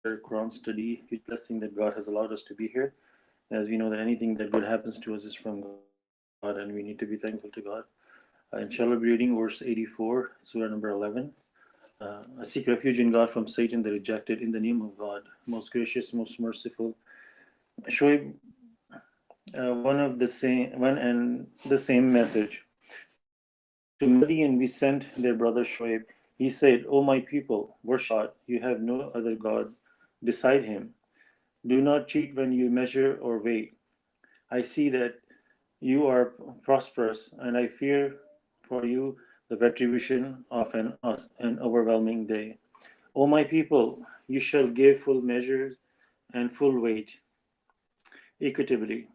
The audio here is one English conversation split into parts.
Quran study. Huge blessing that God has allowed us to be here. As we know that anything that good happens to us is from God, and we need to be thankful to God. Inshallah, we'll be reading verse 84, Surah number 11. I seek refuge in God from Satan the rejected, in the name of God, most gracious, most merciful. Shoaib, one and the same message. To Madian we sent their brother Shoaib. He said, "O my people, worship God. You have no other God beside him. Do not cheat when you measure or weigh. I see that you are prosperous, and I fear for you the retribution of an overwhelming day. O my people, you shall give full measures and full weight equitably.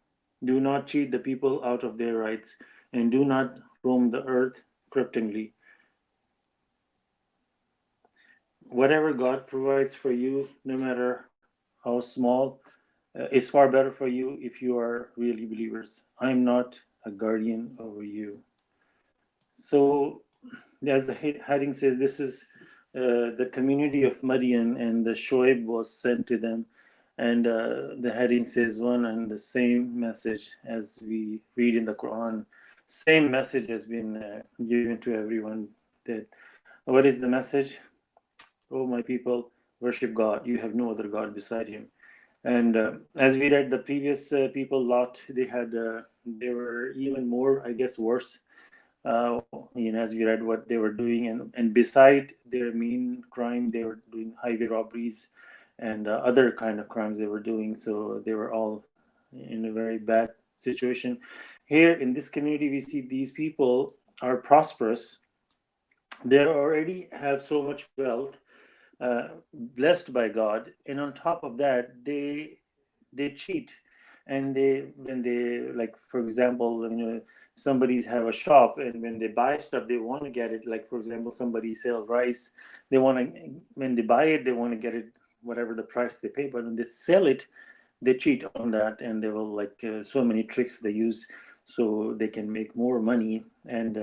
Do not cheat the people out of their rights, and do not roam the earth corruptingly. Whatever God provides for you, no matter how small, is far better for you if you are really believers. I am not a guardian over you." So, as the heading says, this is the community of Madian, and the Shoaib was sent to them. And the heading says one and the same message as we read in the Quran. Same message has been given to everyone. That what is the message? "O my people, worship God. You have no other God beside Him." And as we read, the previous people, Lot, they were even more, I guess, worse. As we read what they were doing, and beside their main crime, they were doing highway robberies and other kind of crimes they were doing. So they were all in a very bad situation. Here in this community, we see these people are prosperous. They already have so much wealth, blessed by God, and on top of that, they cheat, and they when they, like, for example, somebody's have a shop, and when they buy stuff, they want to get it. Like, for example, somebody sell rice, they want to, when they buy it, they want to get it whatever the price they pay. But when they sell it, they cheat on that, and they will, like, so many tricks they use so they can make more money. And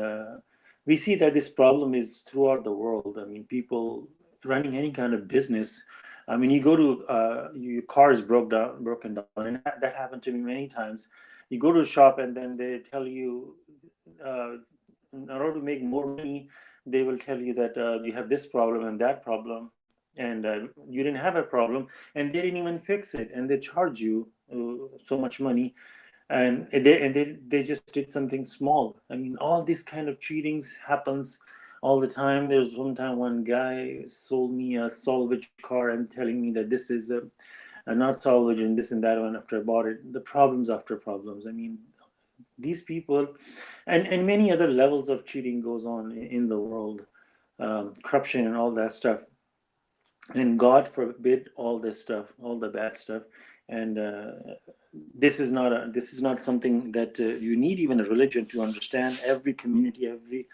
we see that this problem is throughout the world. I mean, people running any kind of business. I mean, you go to your car is broken down, and that happened to me many times. You go to a shop, and then they tell you, uh, in order to make more money, they will tell you that you have this problem and that problem, and you didn't have a problem, and they didn't even fix it, and they charge you so much money, and they just did something small. I mean, all this kind of cheatings happens all the time. There's one time one guy sold me a salvage car and telling me that this is a not salvage and this and that one. After I bought it, the problems after problems. I mean, these people, and many other levels of cheating goes on in the world, corruption and all that stuff. And God forbid all this stuff, all the bad stuff. And this is not something that you need even a religion to understand. Every community, every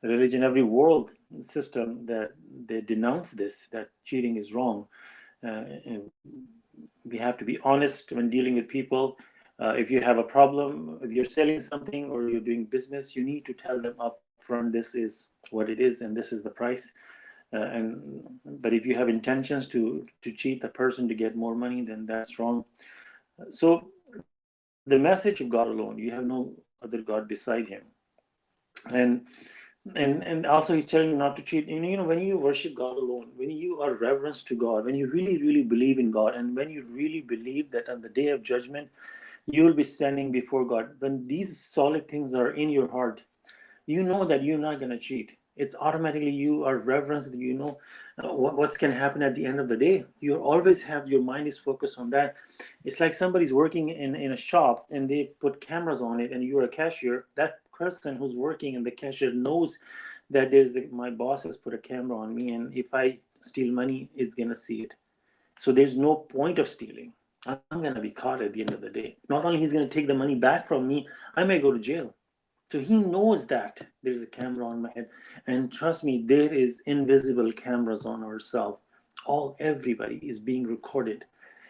religion, every world system, that they denounce this, that cheating is wrong. And we have to be honest when dealing with people. If you have a problem, if you're selling something or you're doing business, you need to tell them up front, this is what it is and this is the price. But if you have intentions to cheat the person to get more money, then that's wrong. So the message of God alone, you have no other God beside Him, and and also He's telling you not to cheat. And when you worship God alone, when you are reverence to God, when you really believe in God, and when you really believe that on the day of judgment you will be standing before God, when these solid things are in your heart, you know that you're not going to cheat. It's automatically you are reverenced. What's going to happen at the end of the day. You always have your mind is focused on that. It's like somebody's working in a shop and they put cameras on it, and you're a cashier. That person who's working in the cashier knows that my boss has put a camera on me, and if I steal money, it's going to see it. So there's no point of stealing. I'm going to be caught at the end of the day. Not only he's going to take the money back from me, I may go to jail. So he knows that there's a camera on my head. And trust me, there is invisible cameras on ourselves. Everybody is being recorded.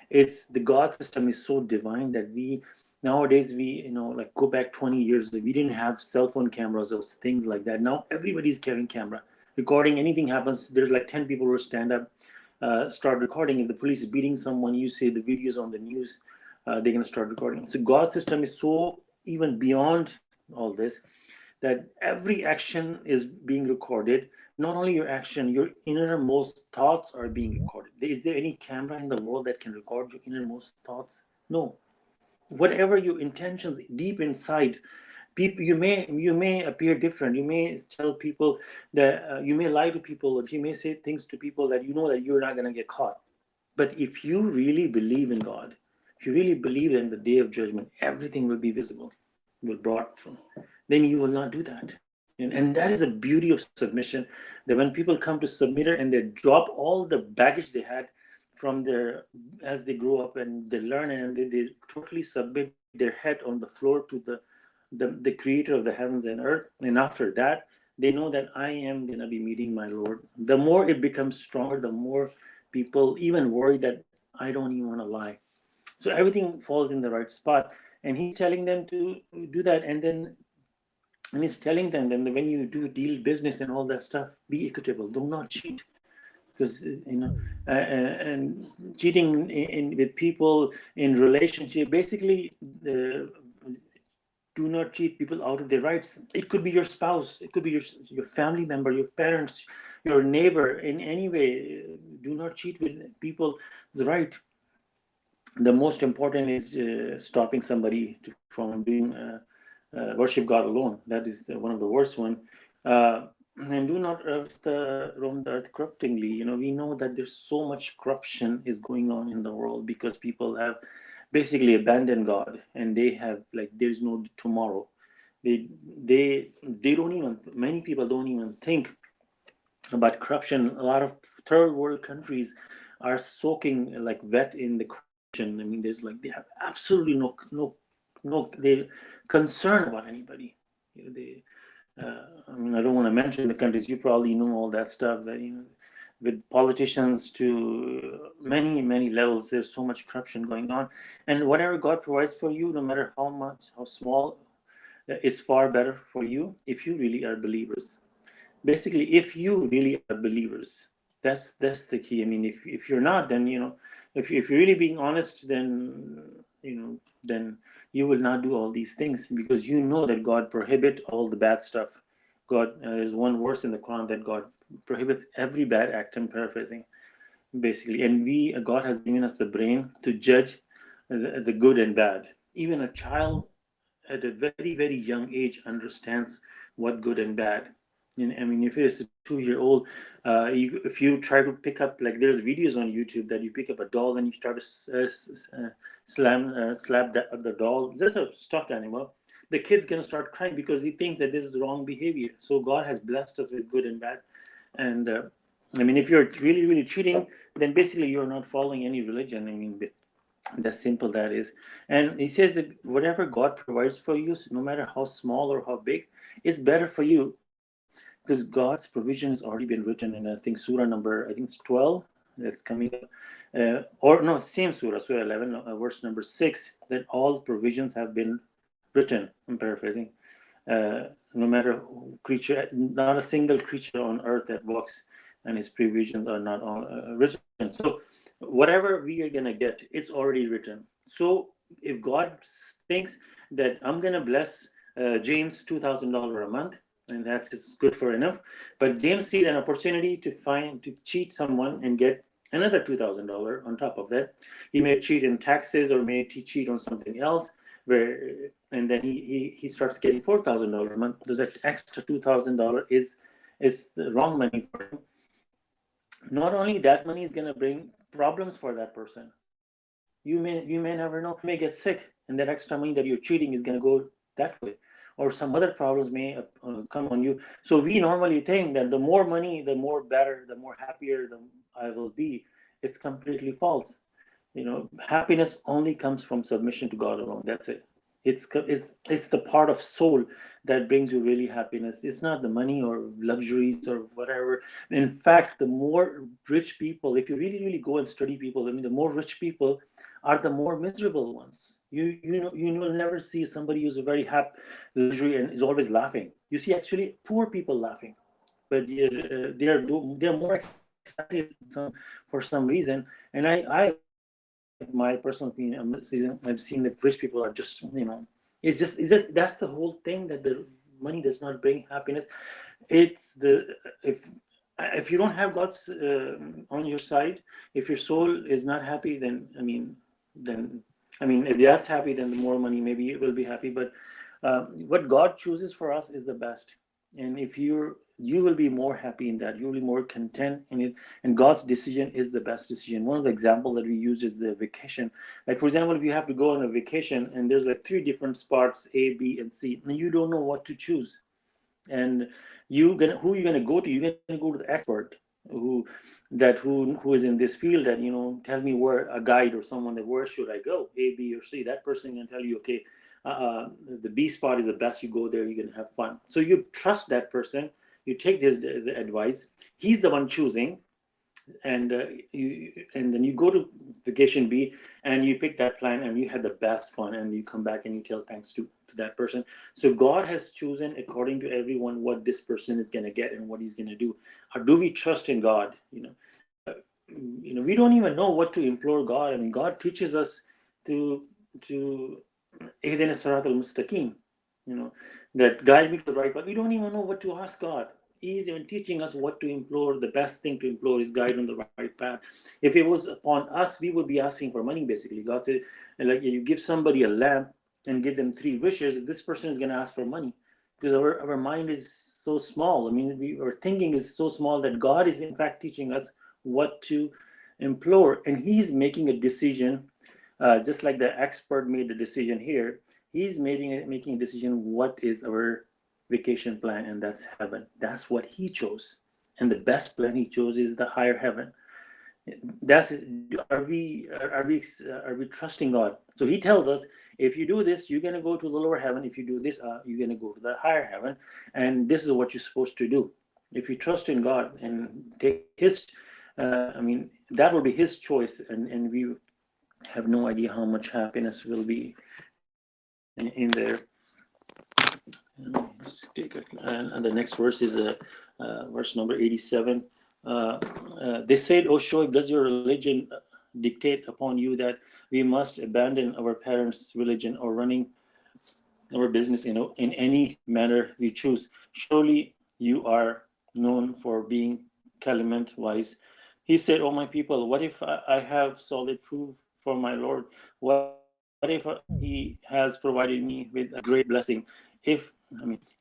It's the God system is so divine that we nowadays, like, go back 20 years, we didn't have cell phone cameras or things like that. Now everybody's carrying camera, recording anything happens. There's like 10 people who stand up. start recording. If the police is beating someone, you say the videos on the news, they're going to start recording. So God's system is so even beyond all this that every action is being recorded. Not only your action, your innermost thoughts are being recorded. Is there any camera in the world that can record your innermost thoughts? No. Whatever your intentions deep inside, people, you may appear different. You may tell people that you may lie to people, or you may say things to people that you know that you're not going to get caught. But if you really believe in God, if you really believe that in the day of judgment everything will be visible, will brought from, then you will not do that. And that is the beauty of submission, that when people come to submit and they drop all the baggage they had from their, as they grow up and they learn, and they totally submit their head on the floor to the creator of the heavens and earth. And after that, they know that I am going to be meeting my Lord. The more it becomes stronger, the more people even worry that I don't even want to lie. So everything falls in the right spot. And he's telling them to do that. And he's telling them that when you do deal business and all that stuff, be equitable. Do not cheat. Because and cheating with people in relationship, basically, do not cheat people out of their rights. It could be your spouse, it could be your family member, your parents, your neighbor. In any way, do not cheat with people's right. The most important is stopping somebody from doing worship God alone. That is one of the worst one. And do not roam the earth corruptingly. We know that there's so much corruption is going on in the world because people have basically abandoned God, and they have, like, there's no tomorrow. They don't even, many people don't even think about corruption. A lot of third world countries are soaking like wet in the corruption. I mean, there's like, they have absolutely no they concern about anybody. They I mean, I don't want to mention the countries. You probably know all that stuff, that with politicians to many levels, there's so much corruption going on. And whatever God provides for you, no matter how much, how small, is far better for you if you really are believers. Basically, if you really are believers, that's the key. I mean, if you're not, then if you're really being honest, then then you will not do all these things, because you know that God prohibit all the bad stuff. God, there's one verse in the Quran that God prohibits every bad act. I'm paraphrasing, basically. And God has given us the brain to judge the good and bad. Even a child at a very young age understands what good and bad. I mean, if it's a 2-year-old, if you try to pick up, like, there's videos on YouTube that you pick up a doll and you start to slap the doll, just a stuffed animal, the kid's gonna start crying because he thinks that this is wrong behavior. So God has blessed us with good and bad. And I mean, if you're really cheating, then basically you're not following any religion. I mean, that's simple that is. And he says that whatever God provides for you, so no matter how small or how big, is better for you, because God's provision has already been written in, I think, surah number, I think it's 12 that's coming up, or no, same surah 11, verse number 6, that all provisions have been written. I'm paraphrasing. No matter creature, not a single creature on earth that walks and his provisions are not written. So whatever we are gonna get, it's already written. So if God thinks that I'm gonna bless James $2,000 a month, and that's good for enough, but James sees an opportunity to cheat someone and get another $2,000 on top of that. He may cheat in taxes, or may cheat on something else, where, and then he starts getting $4,000 a month. So that extra $2,000 is the wrong money for him. Not only that, money is going to bring problems for that person. You may never know. You may get sick, and that extra money that you're cheating is going to go that way, or some other problems may come on you. So we normally think that the more money, the more better, the more happier I will be. It's completely false. Happiness only comes from submission to God alone. That's it. It's the part of soul that brings you really happiness. It's not the money or luxuries or whatever. In fact, the more rich people, if you really go and study people, I mean, the more rich people are the more miserable ones. You will never see somebody who's a very happy luxury and is always laughing. You see actually poor people laughing, but they're more excited for some reason. And I my personal opinion, I've seen that rich people are just, it's just, is it, that's the whole thing, that the money does not bring happiness. It's the, if you don't have God's on your side, if your soul is not happy, then then if that's happy, then the more money, maybe it will be happy. But what God chooses for us is the best, and if you will be more happy in that, you will be more content in it, and God's decision is the best decision. One of the examples that we use is the vacation. Like, for example, if you have to go on a vacation and there's like three different spots, A, B, and C, and you don't know what to choose, and who you gonna go to? You're gonna go to the expert who is in this field, that tell me where, a guide or someone, that where should I go, A, B, or C. That person can tell you, okay, the B spot is the best. You go there, you're gonna have fun. So you trust that person. You take this as advice. He's the one choosing, and and then you go to vacation B, and you pick that plan, and you had the best fun, and you come back and you tell thanks to that person. So God has chosen according to everyone what this person is going to get and what he's going to do. Or do we trust in God? We don't even know what to implore God. I mean, God teaches us to Ihdina Sirat al-Mustaqim, that guide me to the right path. We don't even know what to ask God. He's even teaching us what to implore. The best thing to implore is guide on the right path. If it was upon us, we would be asking for money, basically. God said, like, you give somebody a lamp and give them three wishes, this person is going to ask for money, because our mind is so small. I mean, our thinking is so small that God is, in fact, teaching us what to implore. And he's making a decision, just like the expert made the decision here. He's making a decision what is our vacation plan, and that's heaven. That's what he chose, and the best plan he chose is the higher heaven. That's are we trusting God? So he tells us, if you do this, you're going to go to the lower heaven. If you do this, you're going to go to the higher heaven, and this is what you're supposed to do. If you trust in God and take his, that will be his choice, and we have no idea how much happiness will be in there. Let's take it. And the next verse is verse number 87. They said, "Oh, Shoaib, does your religion dictate upon you that we must abandon our parents' religion or running our business in any manner we choose? Surely you are known for being clement wise." He said, "Oh, my people, what if I have solid proof for my Lord? What if he has provided me with a great blessing? If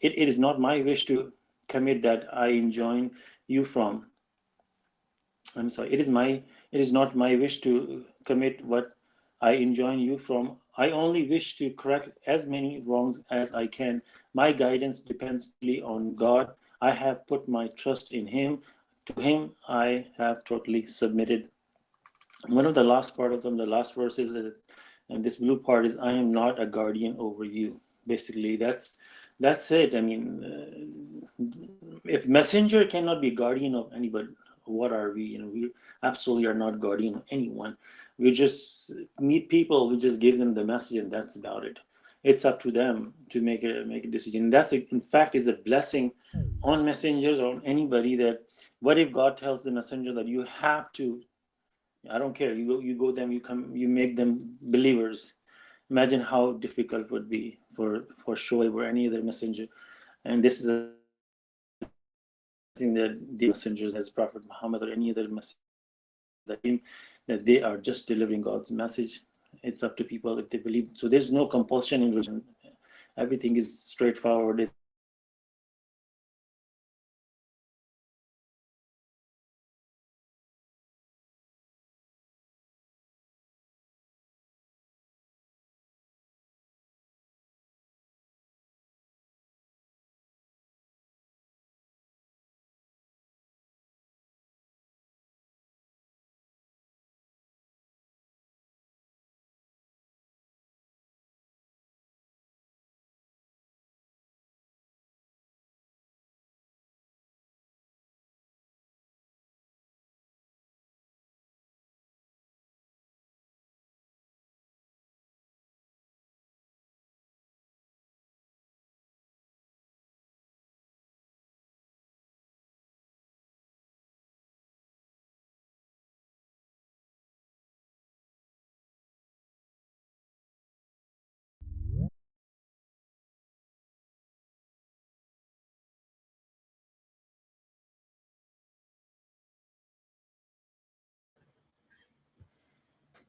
it is not my wish to commit that I enjoin you from. I'm sorry. It is not my wish to commit what I enjoin you from. I only wish to correct as many wrongs as I can. My guidance depends solely on God. I have put my trust in Him. To Him I have totally submitted." One of the last part of them, the last verse is, and this blue part is, "I am not a guardian over you." Basically, that's it. I mean, if messenger cannot be guardian of anybody, what are we? We absolutely are not guardian of anyone. We just meet people, we just give them the message, and that's about it. It's up to them to make a decision. That's in fact is a blessing on messengers or on anybody. That what if God tells the messenger that you have to, I don't care, you go them, you come, you make them believers. Imagine how difficult it would be for Shoaib or any other messenger. And this is a thing that the messengers, as Prophet Muhammad or any other messenger, that they are just delivering God's message. It's up to people if they believe. So there's no compulsion in religion. Everything is straightforward.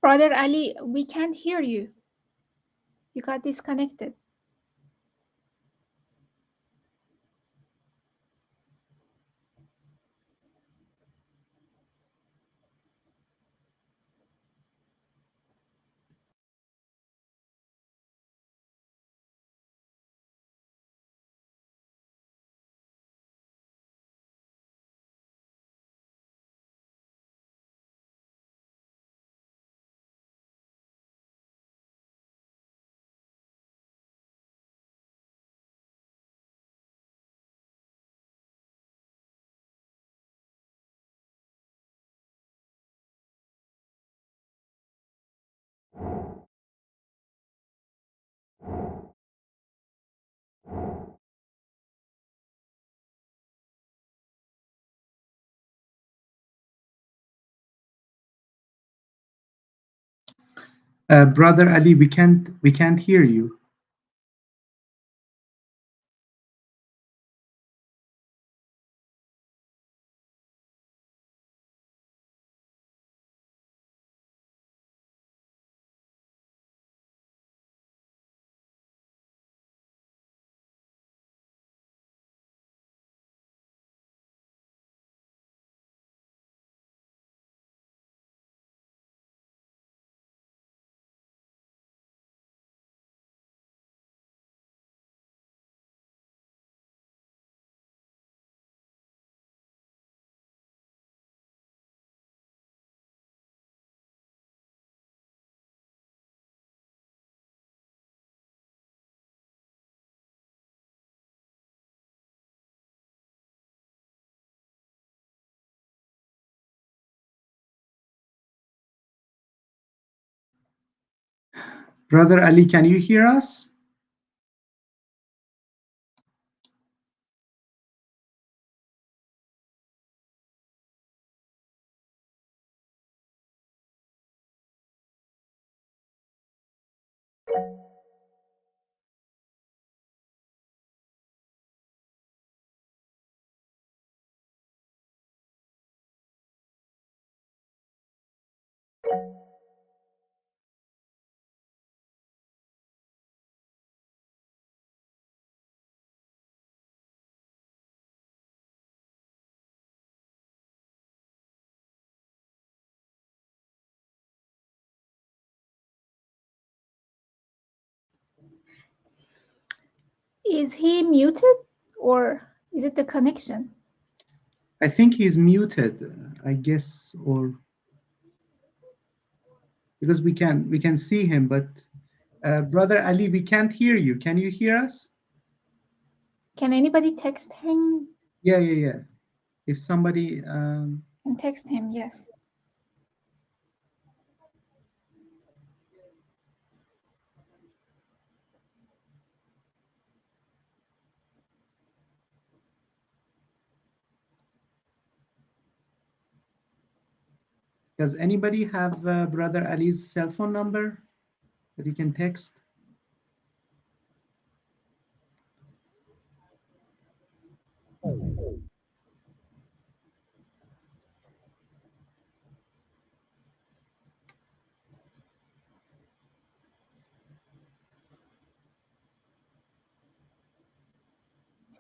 Brother Ali, we can't hear you. You got disconnected. Brother Ali, we can't hear you. Brother Ali, can you hear us? Is he muted or is it the connection? I think he's muted, I guess, or because we can see him, but Brother Ali, we can't hear you. Can you hear us? Can anybody text him? Yeah, yeah, yeah. If somebody, And text him, yes. does anybody have Brother Ali's cell phone number that you can text?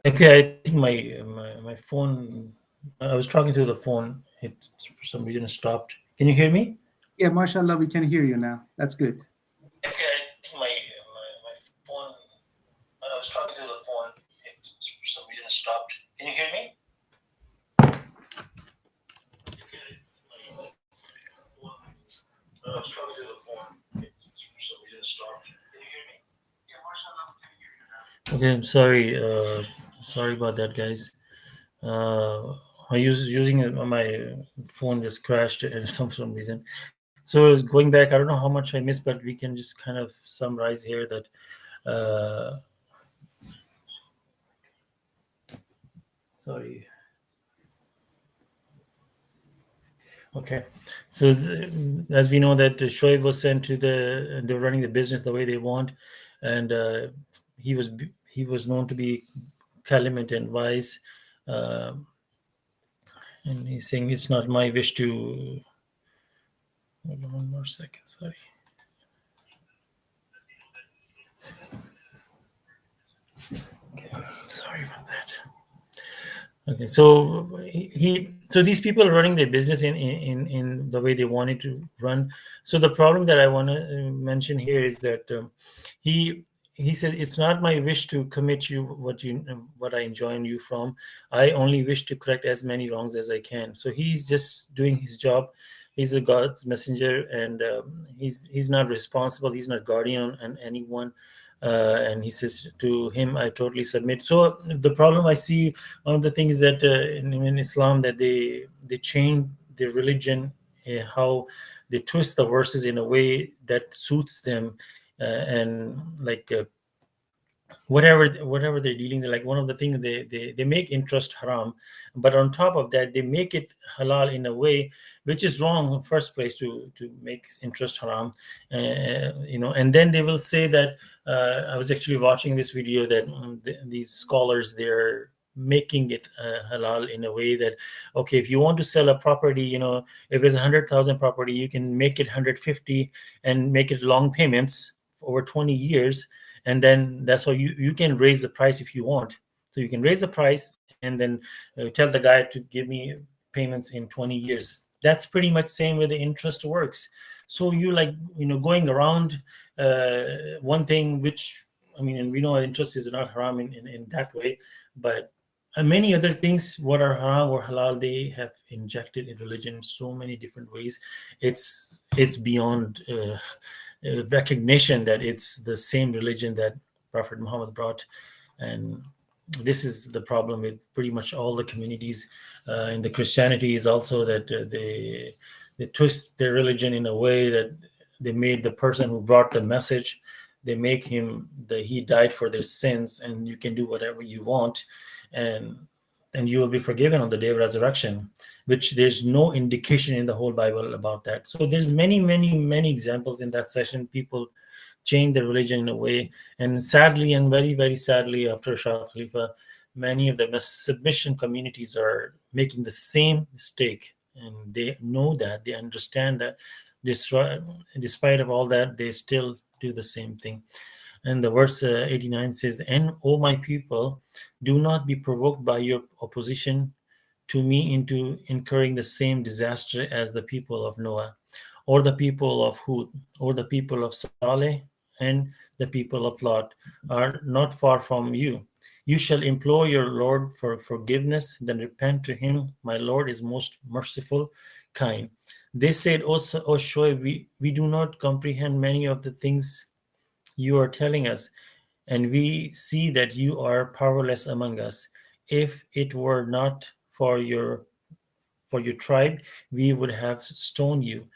Okay, I think my phone. I was talking to the phone. It for some reason stopped. Can you hear me? Yeah, mashallah, we can hear you now. That's good. Okay, I think my phone. I was talking to the phone. It for some reason stopped. Can you hear me? I was talking to the phone. It for some reason stopped. Can you hear me? Yeah, mashallah, we can hear you now. Okay, I'm sorry. Sorry about that, guys. I use using my phone just crashed and some reason. So going back, I don't know how much I missed, but we can just kind of summarize here that. Uh, Sorry. Okay. So as we know that Shoaib was sent to they're running the business the way they want, and he was he was known to be clement and wise, uh, and he's saying it's not my wish to Hold on one more second. Sorry. Okay. Sorry about that. Okay, so so these people are running their business in the way they want it to run. So the problem that I want to mention here is that he he says it's not my wish to commit you what I enjoin you from. I only wish to correct as many wrongs as I can. So he's just doing his job. He's a God's messenger, and he's not responsible. He's not guardian on anyone. And he says to him, I totally submit. So the problem I see, one of the things that in Islam, that they change their religion, how they twist the verses in a way that suits them, and like whatever they're dealing, like one of the things they make interest haram, but on top of that they make it halal in a way which is wrong in first place, to make interest haram. And then they will say that I was actually watching this video that these scholars, they're making it halal in a way that, okay, if you want to sell a property, if it's 100,000 property, you can make it 150 and make it long payments over 20 years, and then that's how you can raise the price if you want. So you can raise the price and then tell the guy to give me payments in 20 years. That's pretty much same way the interest works. So you, like, going around one thing, which, I mean, and we know interest is not haram in that way, but many other things what are haram or halal, they have injected in religion in so many different ways. It's beyond recognition that it's the same religion that Prophet Muhammad brought. And this is the problem with pretty much all the communities. In the Christianity is also that they twist their religion in a way that they made the person who brought the message, they make him that he died for their sins, and you can do whatever you want, and you will be forgiven on the day of resurrection, which there's no indication in the whole Bible about that. So there's many examples in that session. People change their religion in a way, and sadly, and very, very sadly, after Shah Khalifa, many of the submission communities are making the same mistake, and they know that, they understand that. Despite of all that, they still do the same thing. And the verse 89 says, and O my people, do not be provoked by your opposition to me into incurring the same disaster as the people of Noah, or the people of Hud, or the people of Saleh, and the people of Lot are not far from you. You shall implore your Lord for forgiveness, then repent to him. My Lord is most merciful, kind. They said, O Shoaib, we do not comprehend many of the things you are telling us, and we see that you are powerless among us. If it were not for your tribe, we would have stoned you.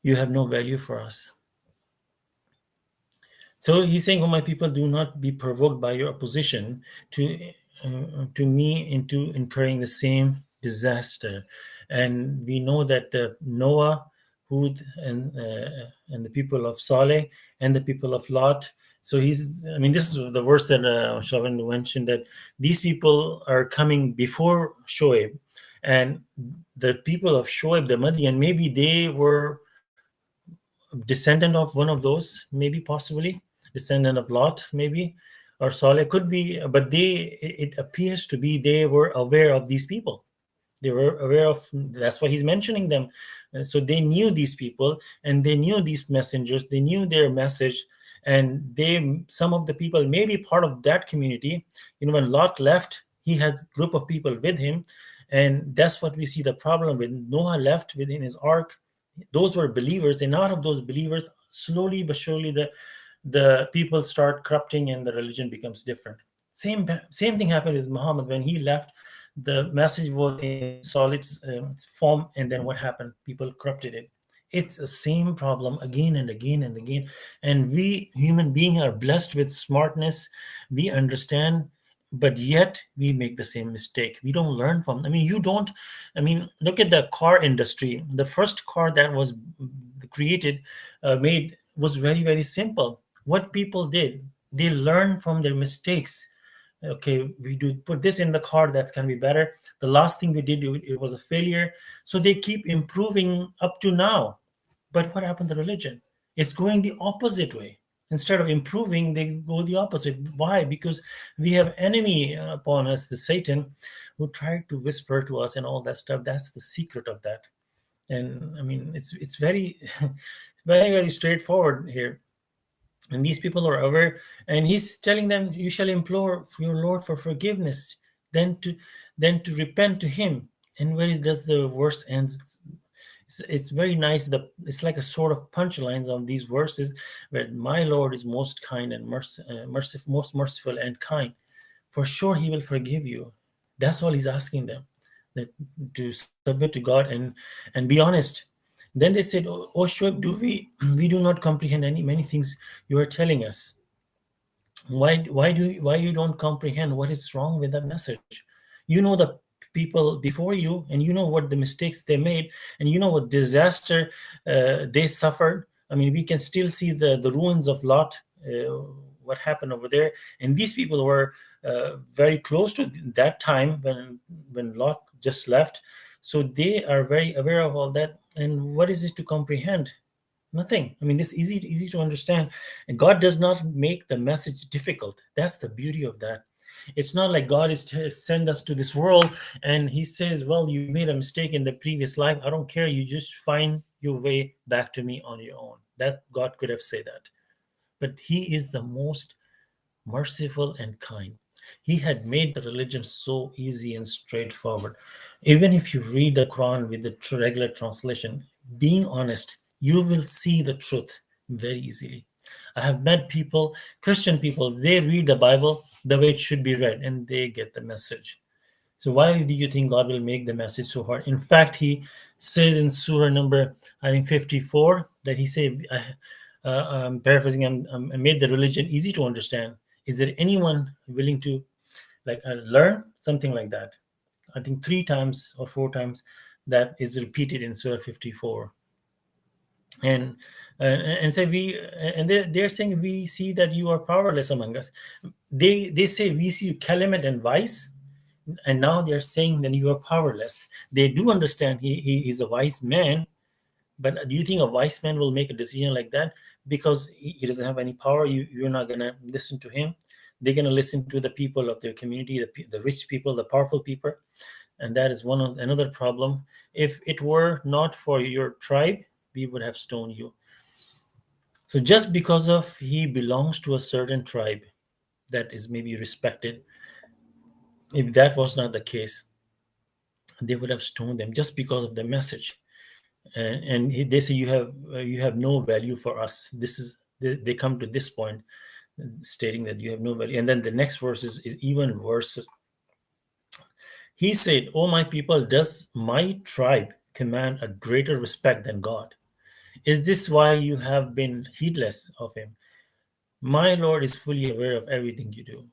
You have no value for us. So he's saying, "Oh, my people, do not be provoked by your opposition to me into incurring the same disaster." And we know that Noah, Hud, and the people of Saleh and the people of Lot. So I mean, this is the verse that Shavan mentioned, that these people are coming before Shoaib, and the people of Shoaib, the Madian, maybe they were descendant of one of those, maybe possibly descendant of Lot, maybe, or Saleh, could be, but it appears to be they were aware of these people. They were aware of, that's why he's mentioning them. So they knew these people, and they knew these messengers, they knew their message, and some of the people may be part of that community. When Lot left, he had a group of people with him, and that's what we see the problem with. Noah left within his ark, those were believers, and out of those believers, slowly but surely, the people start corrupting and the religion becomes different. Same thing happened with Muhammad. When he left, the message was in solid form, and then what happened? People corrupted it. It's the same problem again and again and again. And we human beings are blessed with smartness. We understand, but yet we make the same mistake. We don't learn from. I mean, you don't. I mean, look at the car industry. The first car that was created, made, was very, very simple. What people did, they learned from their mistakes. Okay, we do put this in the car, that's going to be better. The last thing we did, it was a failure. So they keep improving up to now. But what happened to religion? It's going the opposite way. Instead of improving, they go the opposite. Why? Because we have enemy upon us, the Satan, who tried to whisper to us and all that stuff. That's the secret of that. And I mean, it's very, very straightforward here. And these people are aware, and he's telling them, "You shall implore your Lord for forgiveness, then to repent to Him." And where does the verse ends? It's very nice. It's like a sort of punchlines on these verses, where my Lord is most kind and merciful, most merciful and kind. For sure, He will forgive you. That's all He's asking them, that to submit to God and be honest. Then they said, "Oh, Shoaib, do we do not comprehend many things you are telling us? Why you don't comprehend what is wrong with the message? You know the people before you, and you know what the mistakes they made, and you know what disaster they suffered. I mean, we can still see the ruins of Lot, what happened over there. And these people were very close to that time when Lot just left, so they are very aware of all that. And what is it to comprehend? Nothing. I mean, this easy to understand. And God does not make the message difficult. That's the beauty of that. It's not like God is to send us to this world and He says, "Well, you made a mistake in the previous life. I don't care. You just find your way back to me on your own." That God could have said that, but He is the most merciful and kind. He had made the religion so easy and straightforward. Even if you read the Quran with the regular translation, being honest, you will see the truth very easily. I have met people, Christian people, they read the Bible the way it should be read and they get the message. So why do you think God will make the message so hard? In fact, He says in Surah number, I think 54, that He said, I'm paraphrasing, I made the religion easy to understand. Is there anyone willing to learn something like that? I think 3 times or 4 times that is repeated in Surah 54. And and say we and they're saying, "We see that you are powerless among us." They say, "We see you clement and wise," and now they're saying that you are powerless. They do understand he is a wise man, but do you think a wise man will make a decision like that because he doesn't have any power? You're not going to listen to him. They're going to listen to the people of their community, the rich people, the powerful people. And that is another problem. If it were not for your tribe, we would have stoned you. So just because of he belongs to a certain tribe that is maybe respected, if that was not the case, they would have stoned them just because of the message. And they say, you have no value for us. This is they come to this point, stating that you have no value. And then the next verse is even worse. He said, "O my people, does my tribe command a greater respect than God? Is this why you have been heedless of Him? My Lord is fully aware of everything you do.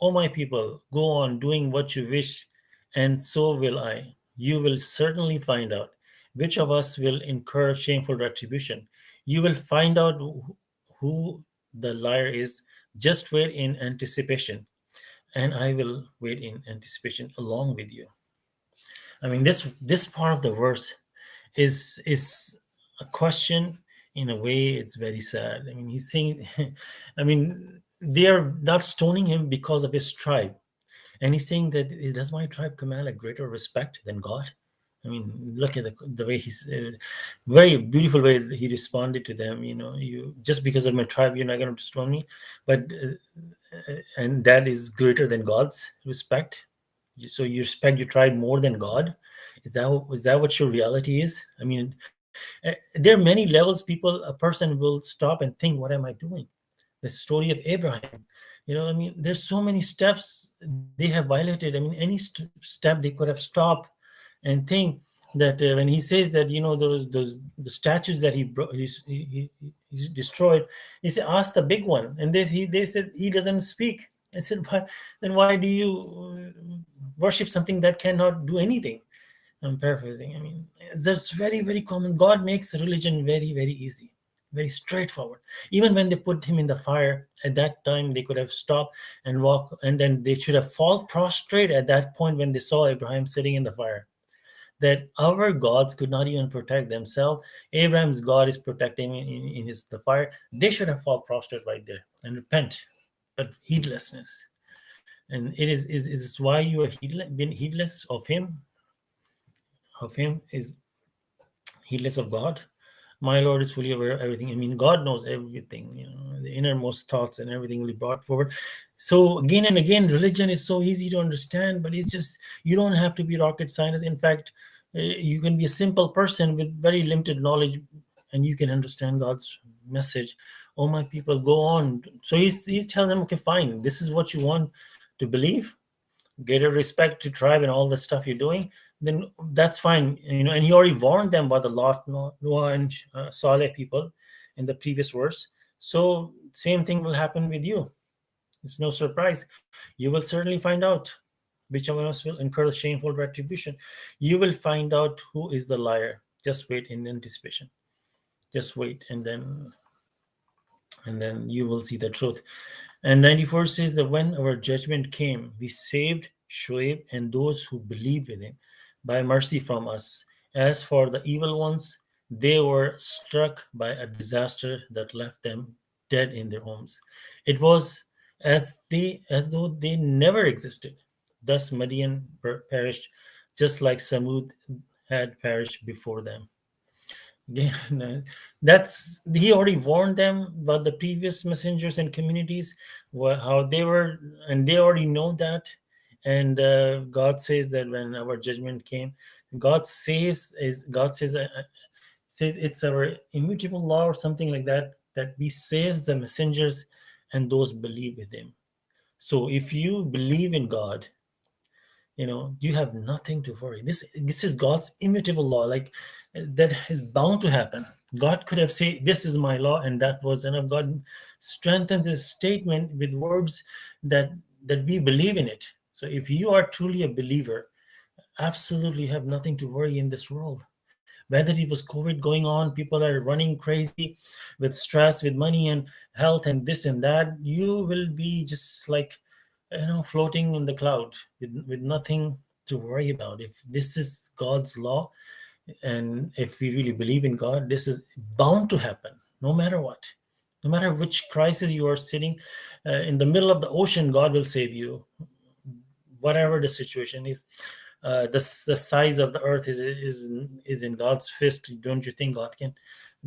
O my people, go on doing what you wish, and so will I. You will certainly find out which of us will incur shameful retribution. You will find out who the liar is. Just wait in anticipation, and I will wait in anticipation along with you." I mean, this part of the verse is a question. In a way, it's very sad. I mean, he's saying, I mean, they are not stoning him because of his tribe, and he's saying that, does my tribe command a greater respect than God? I mean, look at the way he's very beautiful way that he responded to them. You just because of my tribe, you're not going to stone me, but and that is greater than God's respect. So you respect your tribe more than God? Is that what your reality is? I mean, there are many levels a person will stop and think, what am I doing? The story of Abraham, I mean, there's so many steps they have violated. I mean, any step they could have stopped and think that when he says that, those the statues that he destroyed, he said, "Ask the big one." And they said, "He doesn't speak." I said, why do you worship something that cannot do anything? I'm paraphrasing. I mean, that's very, very common. God makes religion very, very easy, very straightforward. Even when they put him in the fire, at that time they could have stopped and walk, and then they should have fall prostrate at that point when they saw Abraham sitting in the fire. that our gods could not even protect themselves. Abraham's God is protecting him in his the fire. They should have fallen prostrate right there and repent, but heedlessness. And it is this why you are been heedless of him is heedless of God. My Lord is fully aware of everything. I mean, God knows everything, the innermost thoughts and everything will be brought forward. So again and again, religion is so easy to understand, but it's just, you don't have to be rocket scientist. In fact, you can be a simple person with very limited knowledge and you can understand God's message. Oh, my people, go on. So he's telling them, okay, fine, this is what you want to believe, greater respect to tribe and all the stuff you're doing, then that's fine. And he already warned them about the Lot, Noah, and Saleh people in the previous verse. So same thing will happen with you. It's no surprise. You will certainly find out which of us will incur the shameful retribution. You will find out who is the liar. Just wait in anticipation. Just wait, and then you will see the truth. And 94 says that when our judgment came, we saved Shoaib and those who believed in him by mercy from us. As for the evil ones, they were struck by a disaster that left them dead in their homes. It was as though they never existed. Thus Midian perished, just like Samud had perished before them. Yeah, no, that's he already warned them about the previous messengers and communities, how they were, and they already know that. And God says that when our judgment came, God says it's our immutable law or something like that, that we saves the messengers and those believe with Him. So if you believe in God, you have nothing to worry. This is God's immutable law, like that is bound to happen. God could have said, this is my law, and that was enough. God strengthens his statement with words that we believe in it. So if you are truly a believer, absolutely have nothing to worry in this world. Whether it was COVID going on, people are running crazy with stress, with money and health and this and that, you will be just like, floating in the cloud with nothing to worry about. If this is God's law, and if we really believe in God, this is bound to happen no matter what. No matter which crisis you are sitting in the middle of the ocean, God will save you, whatever the situation is. The size of the earth is in God's fist. Don't you think God can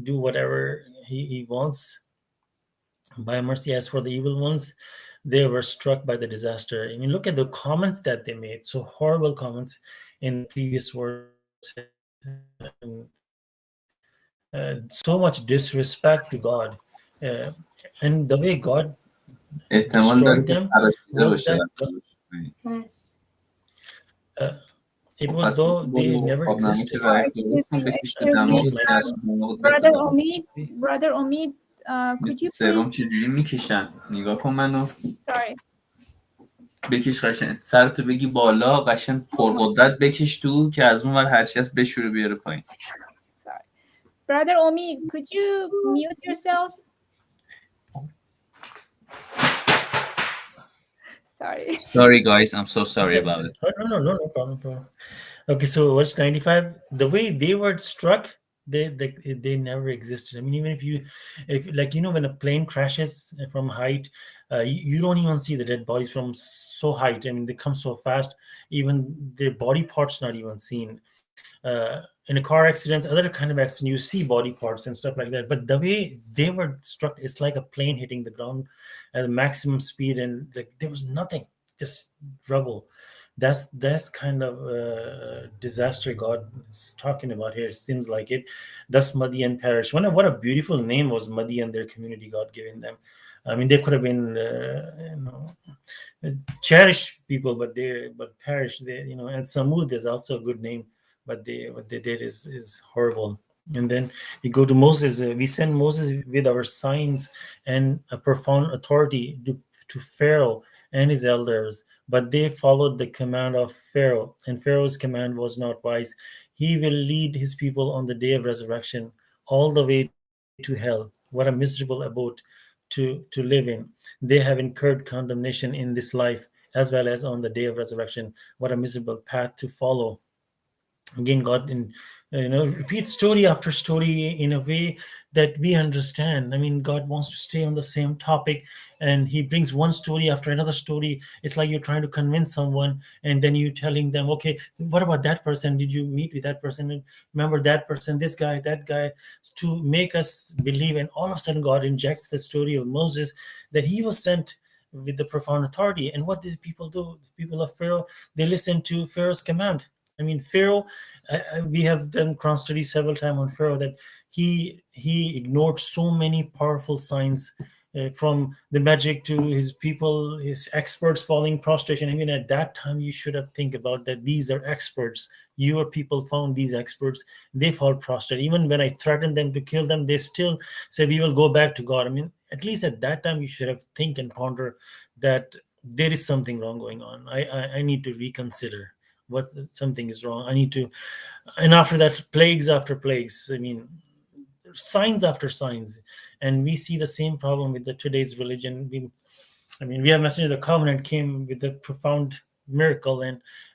do whatever he wants by mercy? As for the evil ones, they were struck by the disaster. I mean, look at the comments that they made. So horrible comments in the previous verses. So much disrespect to God. And the way God احتمال داره destroyed که them تراشیده was باشه that Yes. it خب was پس though they برو never آبنامه که existed. برات Excuse درستم me, بکش به excuse دماغ me, Please, my دست sister. Brother بفرست. Omid, Brother Omid, could مثل you سرم please, چجوری میکشن نگاه کن منو. sorry, بکش قشنگ سرتو بگی بالا قشنگ پرقدرت بکش تو که از اون ور هرچی هست بشوره بیاره پایین. sorry. Brother Omid, could you mute yourself? Sorry. Sorry guys, I'm so sorry about it. No problem. Okay, so verse 95, the way they were struck, they never existed. I mean, even if like, when a plane crashes from height, you don't even see the dead bodies from so height. I mean, they come so fast, even their body parts not even seen. In a car accidents, other kind of accident, you see body parts and stuff like that. But the way they were struck, it's like a plane hitting the ground at maximum speed, and like there was nothing, just rubble. That's kind of disaster God is talking about here. It seems like it. Thus Madian parish. What a beautiful name was Madian, their community God giving them. I mean, they could have been cherished people, but parish. And Samud is also a good name, but what they did is horrible. And then we go to Moses. We send Moses with our signs and a profound authority to Pharaoh and his elders, but they followed the command of Pharaoh, and Pharaoh's command was not wise. He will lead his people on the day of resurrection all the way to hell. What a miserable abode to live in. They have incurred condemnation in this life as well as on the day of resurrection. What a miserable path to follow. Again, God repeats story after story in a way that we understand. I mean, God wants to stay on the same topic, and he brings one story after another story. It's like you're trying to convince someone, and then you're telling them, okay, what about that person? Did you meet with that person? And remember that person, this guy, that guy, to make us believe. And all of a sudden God injects the story of Moses, that he was sent with the profound authority. And what did people do? The people of Pharaoh, they listened to Pharaoh's command. I mean, Pharaoh, we have done cross studies several times on Pharaoh, that he ignored so many powerful signs, from the magic to his people, his experts falling prostration. I mean, at that time, you should have think about that. These are experts. Your people found these experts. They fall prostrate. Even when I threatened them to kill them, they still say, we will go back to God. I mean, at least at that time, you should have think and ponder that there is something wrong going on. I need to reconsider what something is wrong. I need to. And after that, plagues after plagues. I mean, signs after signs. And we see the same problem with the today's religion. We have Messenger of the Covenant came with a profound miracle,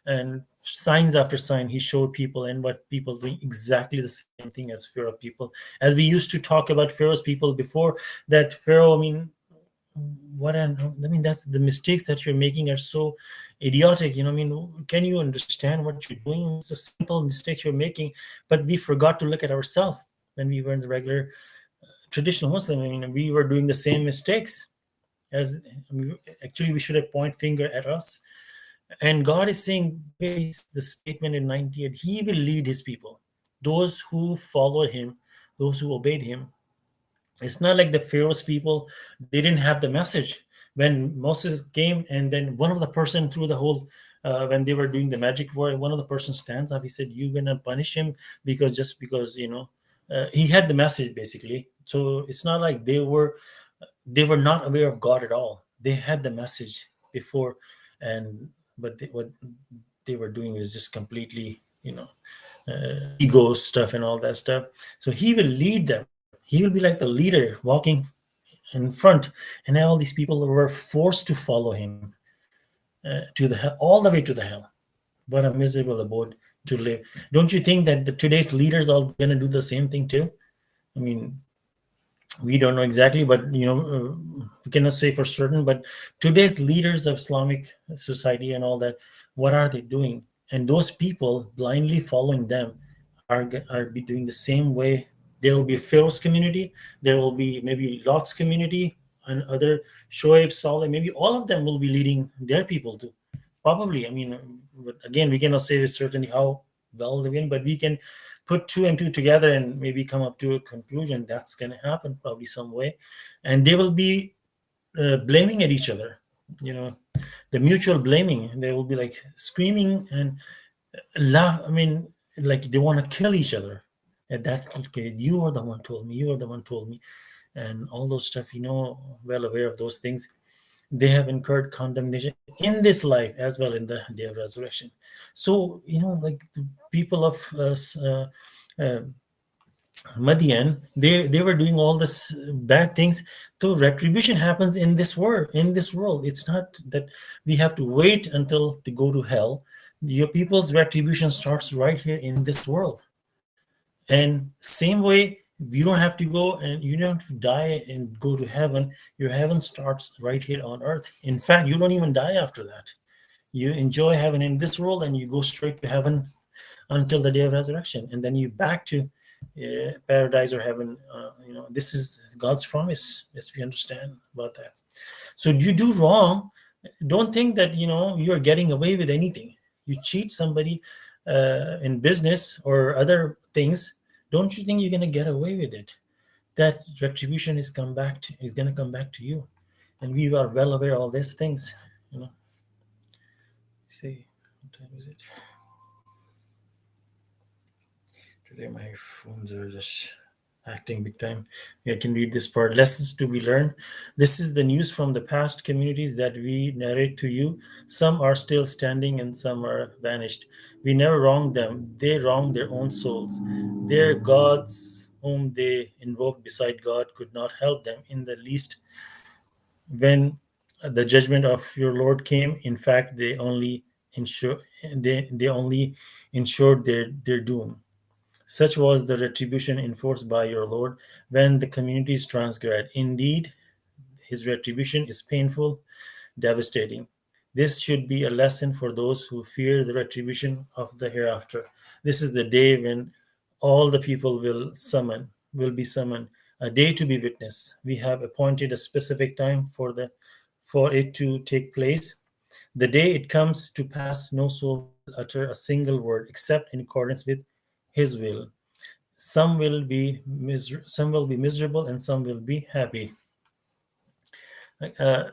and signs after sign he showed people, and what people doing exactly the same thing as Pharaoh people. As we used to talk about Pharaoh's people before, that Pharaoh, that's the mistakes that you're making are so idiotic. Can you understand what you're doing? It's a simple mistake you're making, but we forgot to look at ourselves when we were in the regular traditional Muslim. We were doing the same mistakes as. Actually, we should have point finger at us. And God is saying, the statement in 98, he will lead his people, those who followed him, those who obeyed him. It's not like the Pharaoh's people, they didn't have the message. When Moses came, and then one of the person through the whole, when they were doing the magic word, one of the person stands up, he said, you're going to punish him because he had the message basically. So it's not like they were not aware of God at all. They had the message before, and what they were doing is just completely, ego stuff and all that stuff. So he will lead them. He will be like the leader walking in front, and all these people were forced to follow him to the hell, all the way to the hell. What a miserable abode to live. Don't you think that today's leaders are going to do the same thing too? I mean, we don't know exactly, but we cannot say for certain. But today's leaders of Islamic society and all that, what are they doing? And those people blindly following them are be doing the same way. There will be Pharaoh's community, there will be maybe Lot's community, and other Shoaib, Saleh, maybe all of them will be leading their people too. Probably. But again, we cannot say with certainty how well they're but we can put two and two together and maybe come up to a conclusion that's going to happen probably some way. And they will be blaming at each other, the mutual blaming. They will be like screaming and laugh. Like they want to kill each other at that. Okay, you are the one told me, you are the one told me, and all those stuff, well aware of those things. They have incurred condemnation in this life as well in the day of resurrection. So, like the people of Madian, they were doing all this bad things. So retribution happens in this world. In this world, it's not that we have to wait until to go to hell. Your people's retribution starts right here in this world. And same way, you don't have to go and you don't have to die and go to heaven. Your heaven starts right here on earth. In fact, you don't even die after that. You enjoy heaven in this world and you go straight to heaven until the day of resurrection. And then you back to paradise or heaven. This is God's promise. Yes, we understand about that. So you do wrong. Don't think that, you're getting away with anything. You cheat somebody in business or other things. Don't you think you're going to get away with it? That retribution is going to come back to you. And we are well aware of all these things. See, what time is it? Today my phones are just acting big time. I can read this part. Lessons to be learned. This is the news from the past communities that we narrate to you. Some are still standing and some are vanished. We never wronged them. They wronged their own souls. Their gods, whom they invoked beside God, could not help them in the least. When the judgment of your Lord came, in fact, they only ensure they only ensured their doom. Such was the retribution enforced by your Lord when the communities transgressed. Indeed, his retribution is painful, devastating. This should be a lesson for those who fear the retribution of the hereafter. This is the day when all the people will be summoned, a day to be witnessed. We have appointed a specific time for it to take place. The day it comes to pass, no soul will utter a single word except in accordance with his will. Some will be miserable and some will be happy.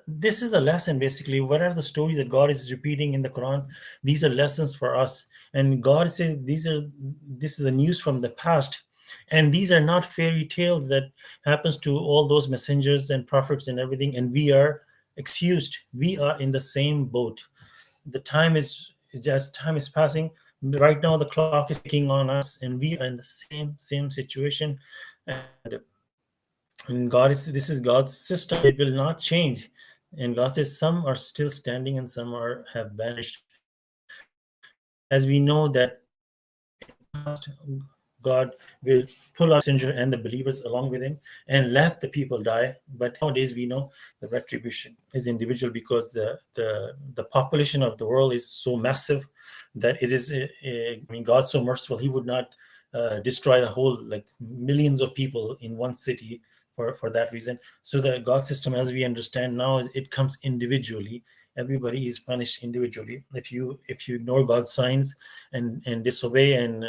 This is a lesson basically. What are the stories that God is repeating in the Quran? These are lessons for us, and God says this is the news from the past, and these are not fairy tales that happens to all those messengers and prophets and everything, and we are excused. We are in the same boat. The time is just time is passing. Right now the clock is ticking on us, and we are in the same situation. And God is this is God's system. It will not change. And God says some are still standing and some are have vanished. As we know that in the past, God will pull our messenger and the believers along with him and let the people die. But nowadays we know the retribution is individual, because the population of the world is so massive that it is. I mean, God's so merciful; He would not destroy the whole, like, millions of people in one city for that reason. So the God system, as we understand now, is it comes individually. Everybody is punished individually. If you ignore God's signs and disobey and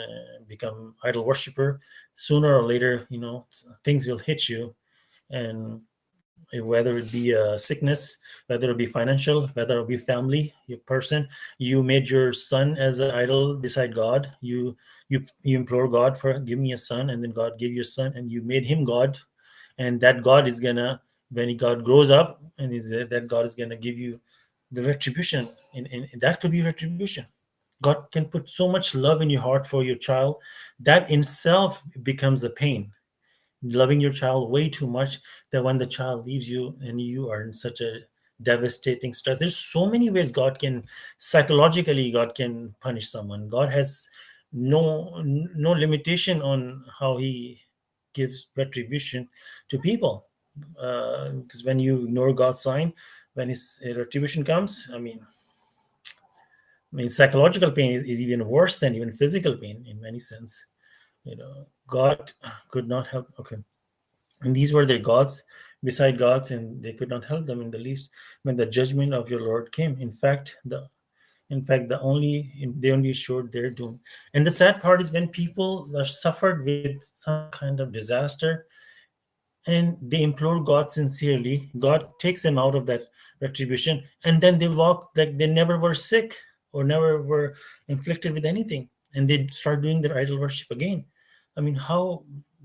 become idol worshiper, sooner or later, things will hit you. And whether it be a sickness, whether it be financial, whether it be family, your person, you made your son as an idol beside God. You implore God for, give me a son, and then God gave you a son, and you made him God. And that God is gonna, when God grows up, and that God is gonna give you the retribution, and that could be retribution. God can put so much love in your heart for your child that in itself becomes a pain. Loving your child way too much, that when the child leaves you and you are in such a devastating stress. There's so many ways God can, psychologically, God can punish someone. God has no limitation on how he gives retribution to people. Because when you ignore God's sign, when his retribution comes, psychological pain is even worse than even physical pain in many sense. God could not help. Okay, and these were their gods beside gods, and they could not help them in the least when the judgment of your Lord came. They only assured their doom. And the sad part is when people are suffered with some kind of disaster and they implore God sincerely, God takes them out of that retribution, and then they walk like they never were sick or never were inflicted with anything, and they start doing their idol worship again. How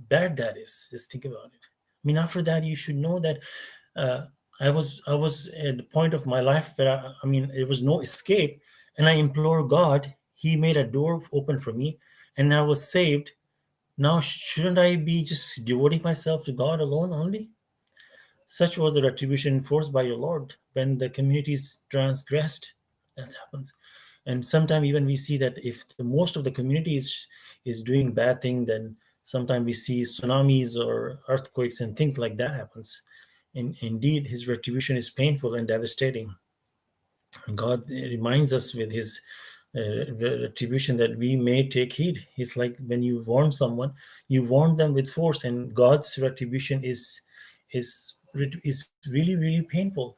bad that is. Just think about it. After that, you should know that uh, I was at the point of my life where there was no escape, and I implore God. He made a door open for me, and I was saved. Now, shouldn't I be just devoting myself to God alone only? Such was the retribution enforced by your Lord when the communities transgressed. That happens. And sometimes even we see that if most of the community is doing bad thing, then sometimes we see tsunamis or earthquakes and things like that happens. And indeed, his retribution is painful and devastating. God reminds us with his retribution that we may take heed. It's like when you warn someone, you warn them with force, and God's retribution is really, really painful.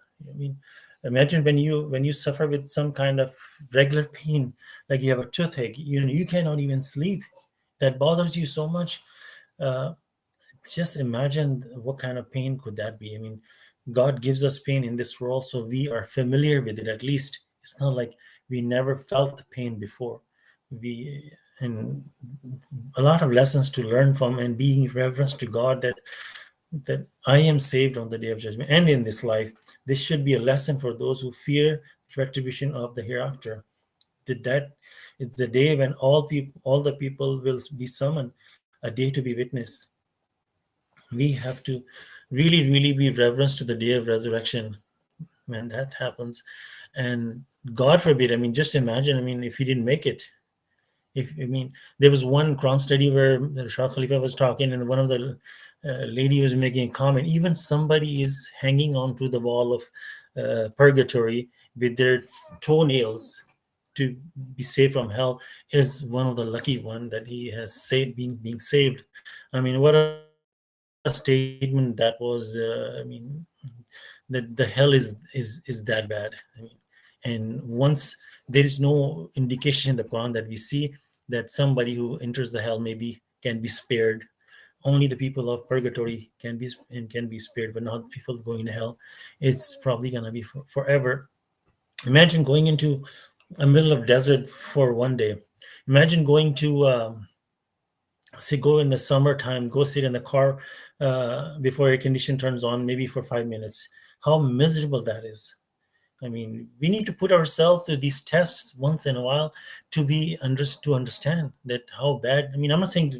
Imagine when you suffer with some kind of regular pain, like you have a toothache. You cannot even sleep. That bothers you so much. Uh, just imagine what kind of pain could that be. God gives us pain in this world, so we are familiar with it. At least it's not like we never felt the pain before. We and a lot of lessons to learn from, and being reverence to God, that I am saved on the day of judgment and in this life. This should be a lesson for those who fear retribution of the hereafter. That is the day when all the people will be summoned, a day to be witnessed. We have to really, really be reverence to the day of resurrection when that happens. And God forbid, I mean, just imagine, I mean, if he didn't make it. If I mean, there was one Quran study where the Shah Khalifa was talking, and one of the lady was making a comment. Even somebody is hanging on to the wall of purgatory with their toenails to be saved from hell is one of the lucky one that he has saved, being saved. I mean, what a statement that was. I mean, the hell is that bad. I mean, and once there is no indication in the Quran that we see that somebody who enters the hell maybe can be spared. Only the people of purgatory can be spared, but not people going to hell. It's probably gonna be forever. Imagine going into a middle of desert for one day. Imagine going to say go in the summertime, go sit in the car before air condition turns on, maybe for 5 minutes. How miserable that is. I mean, we need to put ourselves to these tests once in a while to to understand that how bad. I mean, I'm not saying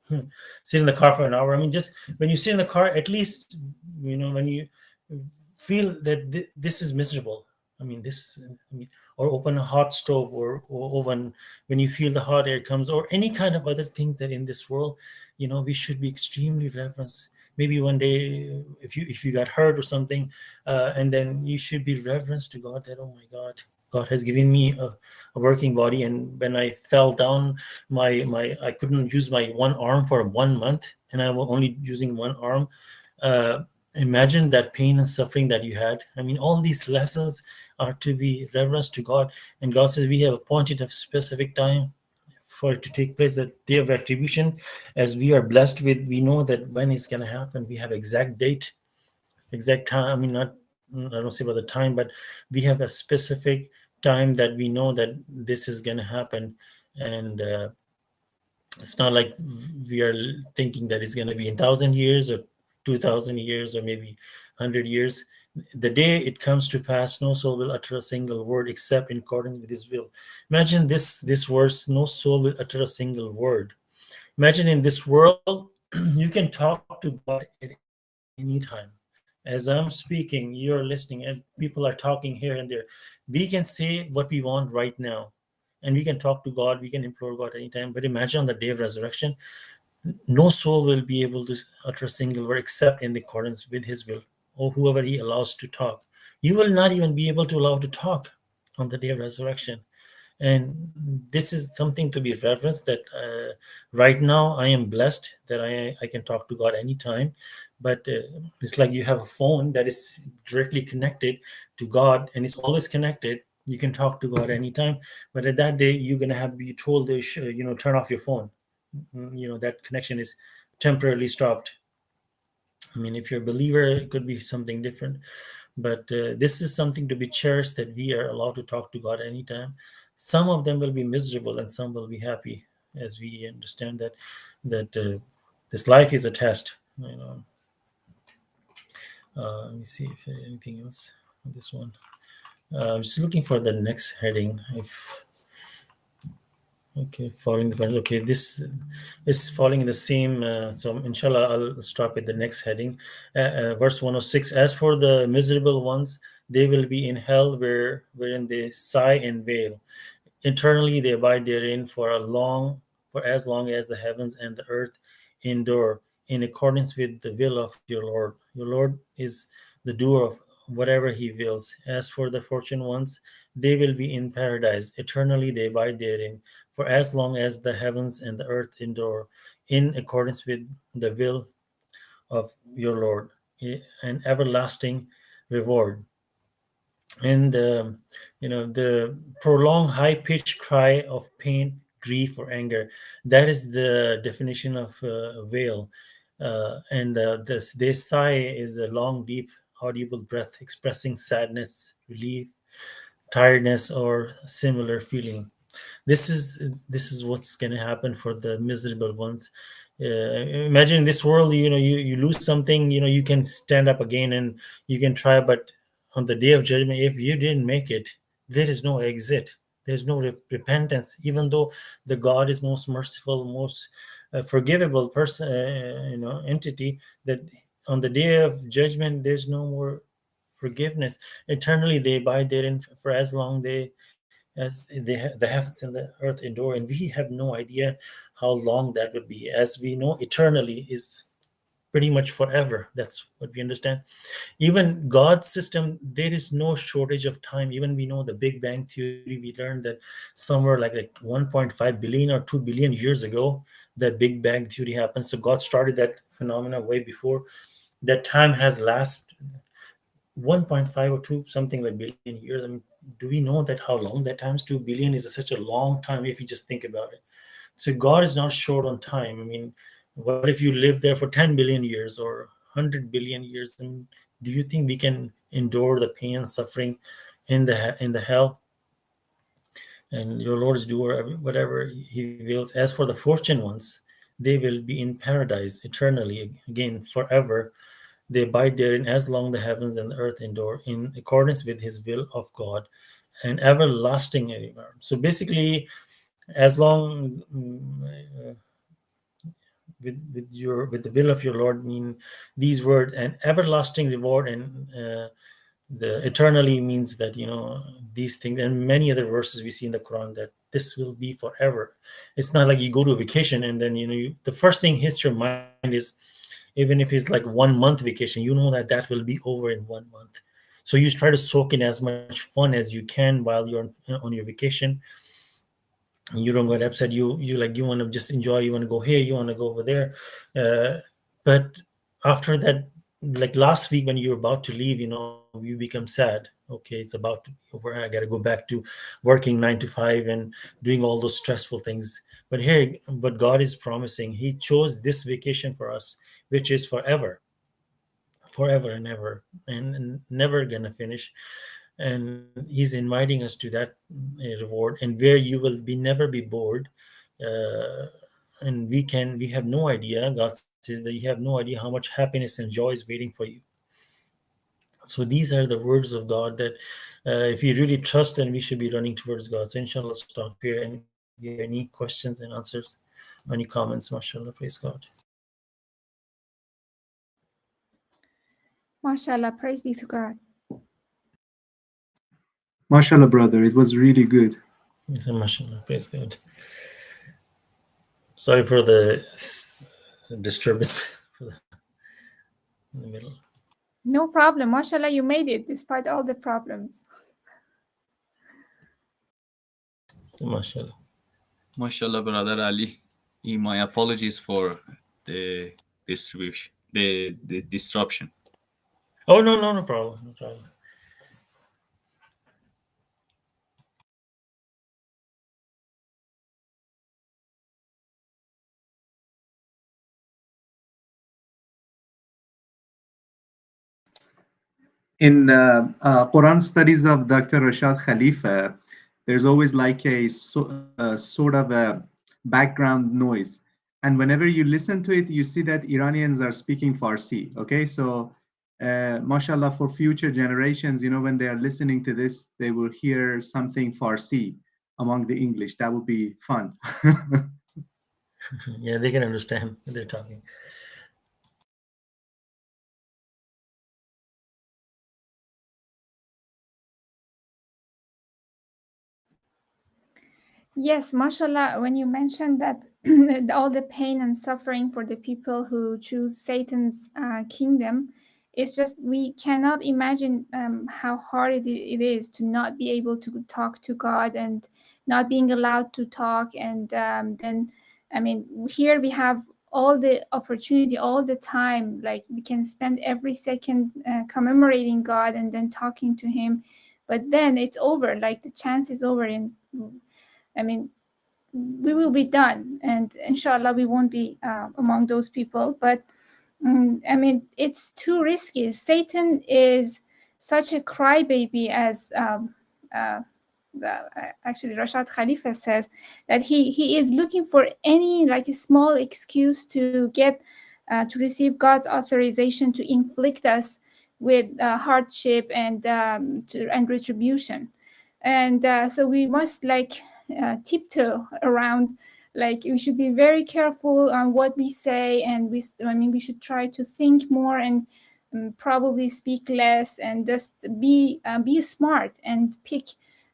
to sit in the car for an hour. I mean, just when you sit in the car, at least when you feel that this is miserable. I mean, or open a hot stove or oven when you feel the hot air comes, or any kind of other things that in this world, we should be extremely reverence. Maybe one day, if you got hurt or something, and then you should be reverence to God that, oh my God has given me a working body, and when I fell down, I couldn't use my one arm for 1 month, and I was only using one arm. Uh, Imagine that pain and suffering that you had. I mean, all these lessons are to be reverence to God, and God says we have appointed a specific time for it to take place, that day of retribution. As we are blessed with, we know that when it's going to happen. We have exact date, exact time. I mean, not I don't say about the time, but we have a specific time that we know that this is going to happen. And it's not like we are thinking that it's going to be in 1,000 years or 2,000 years or maybe 100 years. The day it comes to pass, no soul will utter a single word except in accordance with his will. Imagine this verse: no soul will utter a single word. Imagine in this world you can talk to God at any time. As I'm speaking, you're listening, and people are talking here and there. We can say what we want right now, and we can talk to God, we can implore God anytime. But imagine on the day of resurrection, no soul will be able to utter a single word except in accordance with his will, or whoever he allows to talk. You will not even be able to allow to talk on the day of resurrection. And this is something to be referenced, that right now I am blessed that I can talk to God anytime. But it's like you have a phone that is directly connected to God, and it's always connected. You can talk to God anytime, but at that day you're going to have to be told to turn off your phone. That connection is temporarily stopped. I mean, if you're a believer, it could be something different, but this is something to be cherished, that we are allowed to talk to God anytime. Some of them will be miserable and some will be happy, as we understand that this life is a test. Let me see if anything else on this one. I'm just looking for the next heading. Okay, following the pattern. Okay, this is falling in the same. So, inshallah, I'll stop at the next heading. Verse 106. As for the miserable ones, they will be in hell, wherein they sigh and wail. Eternally they abide therein for as long as the heavens and the earth endure, in accordance with the will of your Lord. Your Lord is the doer of whatever he wills. As for the fortunate ones, they will be in paradise. Eternally they abide therein for as long as the heavens and the earth endure, in accordance with the will of your Lord, an everlasting reward. And the prolonged high-pitched cry of pain, grief, or anger, that is the definition of wail. And they sigh is a long, deep, audible breath expressing sadness, relief, tiredness, or similar feeling. This is what's going to happen for the miserable ones. Imagine in this world, you lose something, you can stand up again and you can try, but on the day of judgment, if you didn't make it, there is no exit. There's no repentance, even though the God is most merciful, most forgivable person, entity. That on the day of judgment, there's no more forgiveness. Eternally they abide therein for as long as the heavens and the earth endure, and we have no idea how long that would be. As we know, eternally is pretty much forever. That's what we understand. Even God's system, there is no shortage of time. Even we know the Big Bang theory, we learned that somewhere like 1.5 billion or 2 billion years ago, that Big Bang theory happened. So God started that phenomena way before. That time has lasted 1.5 or 2 something like billion years. I mean, do we know that how long that time is? 2 billion is such a long time if you just think about it. So God is not short on time. I mean, what if you live there for 10 billion years or 100 billion years? I mean, do you think we can endure the pain and suffering in the hell? And your Lord is do whatever he wills. As for the fortunate ones, they will be in paradise eternally, again forever. They abide therein as long the heavens and the earth endure, in accordance with his will of God, and everlasting anymore. So basically, as long with the will of your Lord, mean these words, an everlasting reward, and the eternally means that these things, and many other verses we see in the Quran, that this will be forever. It's not like you go to a vacation and then the first thing hits your mind is, even if it's like 1 month vacation, that that will be over in 1 month. So you try to soak in as much fun as you can while you're on your vacation. You don't get upset. You want to just enjoy. You want to go here, you want to go over there. But after that, like last week when you're about to leave, you become sad. Okay, it's about to be over. I got to go back to working 9 to 5 and doing all those stressful things. But God is promising. He chose this vacation for us, which is forever, forever and ever, and never gonna finish. And he's inviting us to that reward, and where you will be never be bored. uh, and we have no idea. God says that you have no idea how much happiness and joy is waiting for you. So these are the words of God that, if we really trust, then we should be running towards God. So inshallah, stop here, and if you have any questions and answers, any comments, mashallah, praise God. MashaAllah, praise be to God. MashaAllah, brother. It was really good. Yes, mashallah, praise God. Sorry for the disturbance in the middle. No problem. MashaAllah, you made it despite all the problems. MashaAllah. MashaAllah, brother Ali. My apologies for the distribution, the disruption. Oh, no problem. No problem. In Quran studies of Dr. Rashad Khalifa, there's always like a sort of a background noise. And whenever you listen to it, you see that Iranians are speaking Farsi. Okay, so mashallah, for future generations, when they are listening to this, they will hear something Farsi among the English. That would be fun. Yeah, they can understand what they're talking. Yes, mashallah, when you mentioned that all the pain and suffering for the people who choose Satan's kingdom, it's just we cannot imagine how hard it is to not be able to talk to God and not being allowed to talk. And then, I mean, here we have all the opportunity all the time. Like we can spend every second commemorating God and then talking to Him. But then it's over, like the chance is over. And I mean, we will be done, and inshallah, we won't be among those people. But I mean, it's too risky. Satan is such a crybaby, as actually Rashad Khalifa says, that he is looking for any like a small excuse to get to receive God's authorization to inflict us with hardship and and retribution. And so we must tiptoe around. Like we should be very careful on what we say, and we should try to think more and probably speak less and just be smart and pick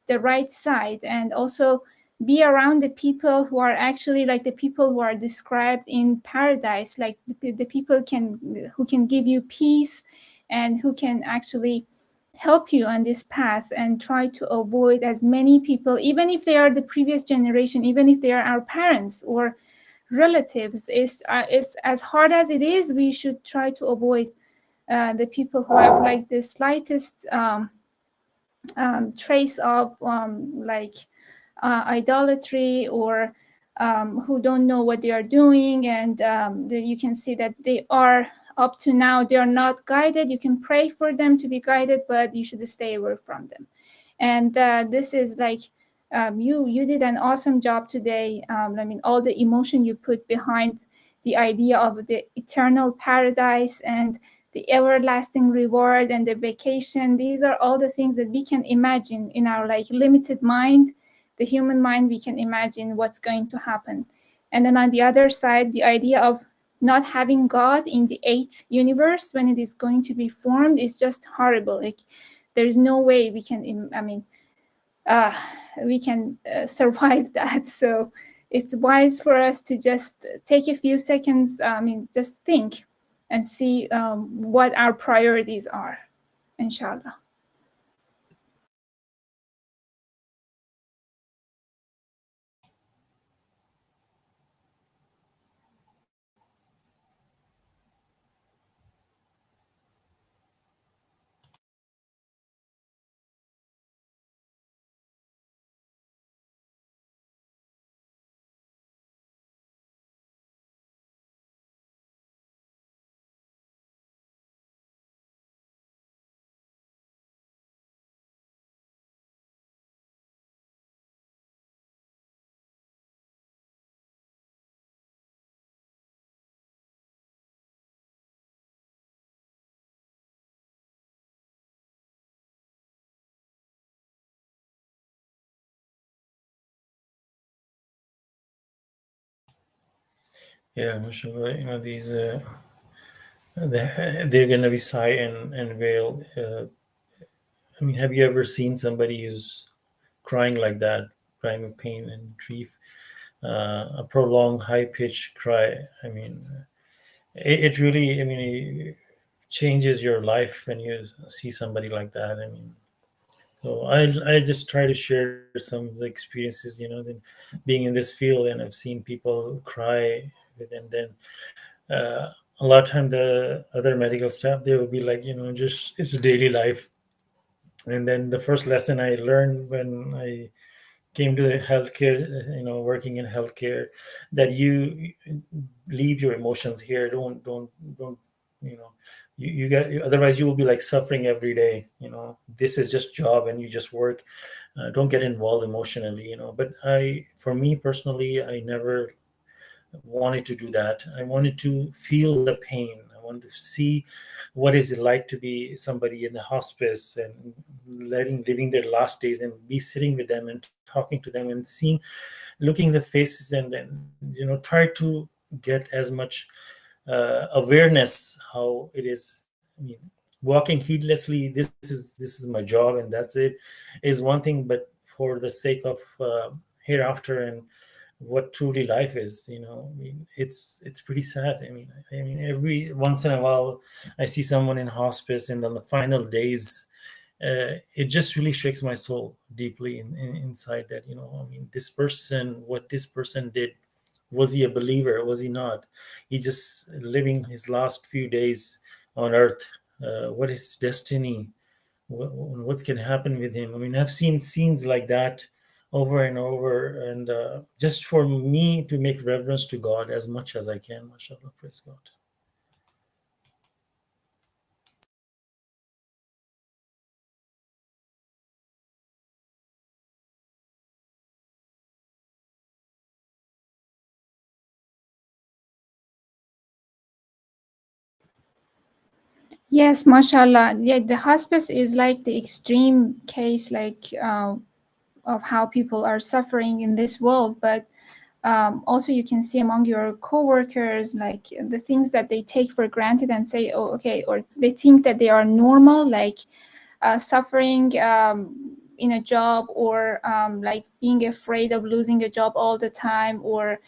the right side, and also be around the people who are actually like the people who are described in paradise, like the people who can give you peace and who can actually help you on this path, and try to avoid as many people, even if they are the previous generation, even if they are our parents or relatives. Is as hard as it is, we should try to avoid the people who have like the slightest trace of idolatry, or who don't know what they are doing, and you can see that they are up to now they are not guided. You can pray for them to be guided, but you should stay away from them. And this is like you did an awesome job today. I mean, all the emotion you put behind the idea of the eternal paradise and the everlasting reward and the vacation. These are all the things that we can imagine in our like limited mind, the human mind. We can imagine what's going to happen. And then on the other side, the idea of not having God in the eighth universe when it is going to be formed is just horrible. Like, there's no way we can, survive that. So it's wise for us to just take a few seconds, just think and see what our priorities are, inshallah. Yeah, mashallah, these they're gonna be sigh and wail. I mean, have you ever seen somebody who's crying like that, crying with pain and grief, a prolonged, high-pitched cry? I mean, it really, I mean, it changes your life when you see somebody like that. I mean, so I just try to share some of the experiences, then being in this field, and I've seen people cry, and then a lot of time the other medical staff, they will be like, just it's a daily life. And then the first lesson I learned when I came to healthcare, working in healthcare, that you leave your emotions here. Don't, you know, you got, otherwise you will be like suffering every day. This is just job and you just work. Don't get involved emotionally. But for me personally, I never wanted to do that. I wanted to feel the pain. I wanted to see what is it like to be somebody in the hospice and living their last days, and be sitting with them and talking to them and looking the faces, and then try to get as much awareness how it is. I mean, walking heedlessly. This is my job, and that's it. Is one thing, but for the sake of hereafter and what truly life is, I mean, it's pretty sad. I mean, every once in a while I see someone in hospice, and on the final days, it just really shakes my soul deeply inside, that I mean, this person, what this person did, was he a believer, was he not? He just living his last few days on earth. What is destiny? What's going to happen with him? I mean, I've seen scenes like that over and over, and just for me to make reverence to God as much as I can. Mashallah, praise God. Yes, mashallah. Yeah, the hospice is like the extreme case, like of how people are suffering in this world. But Also, you can see among your coworkers, like the things that they take for granted and say, oh, okay, or they think that they are normal, like suffering in a job, or like being afraid of losing a job all the time, or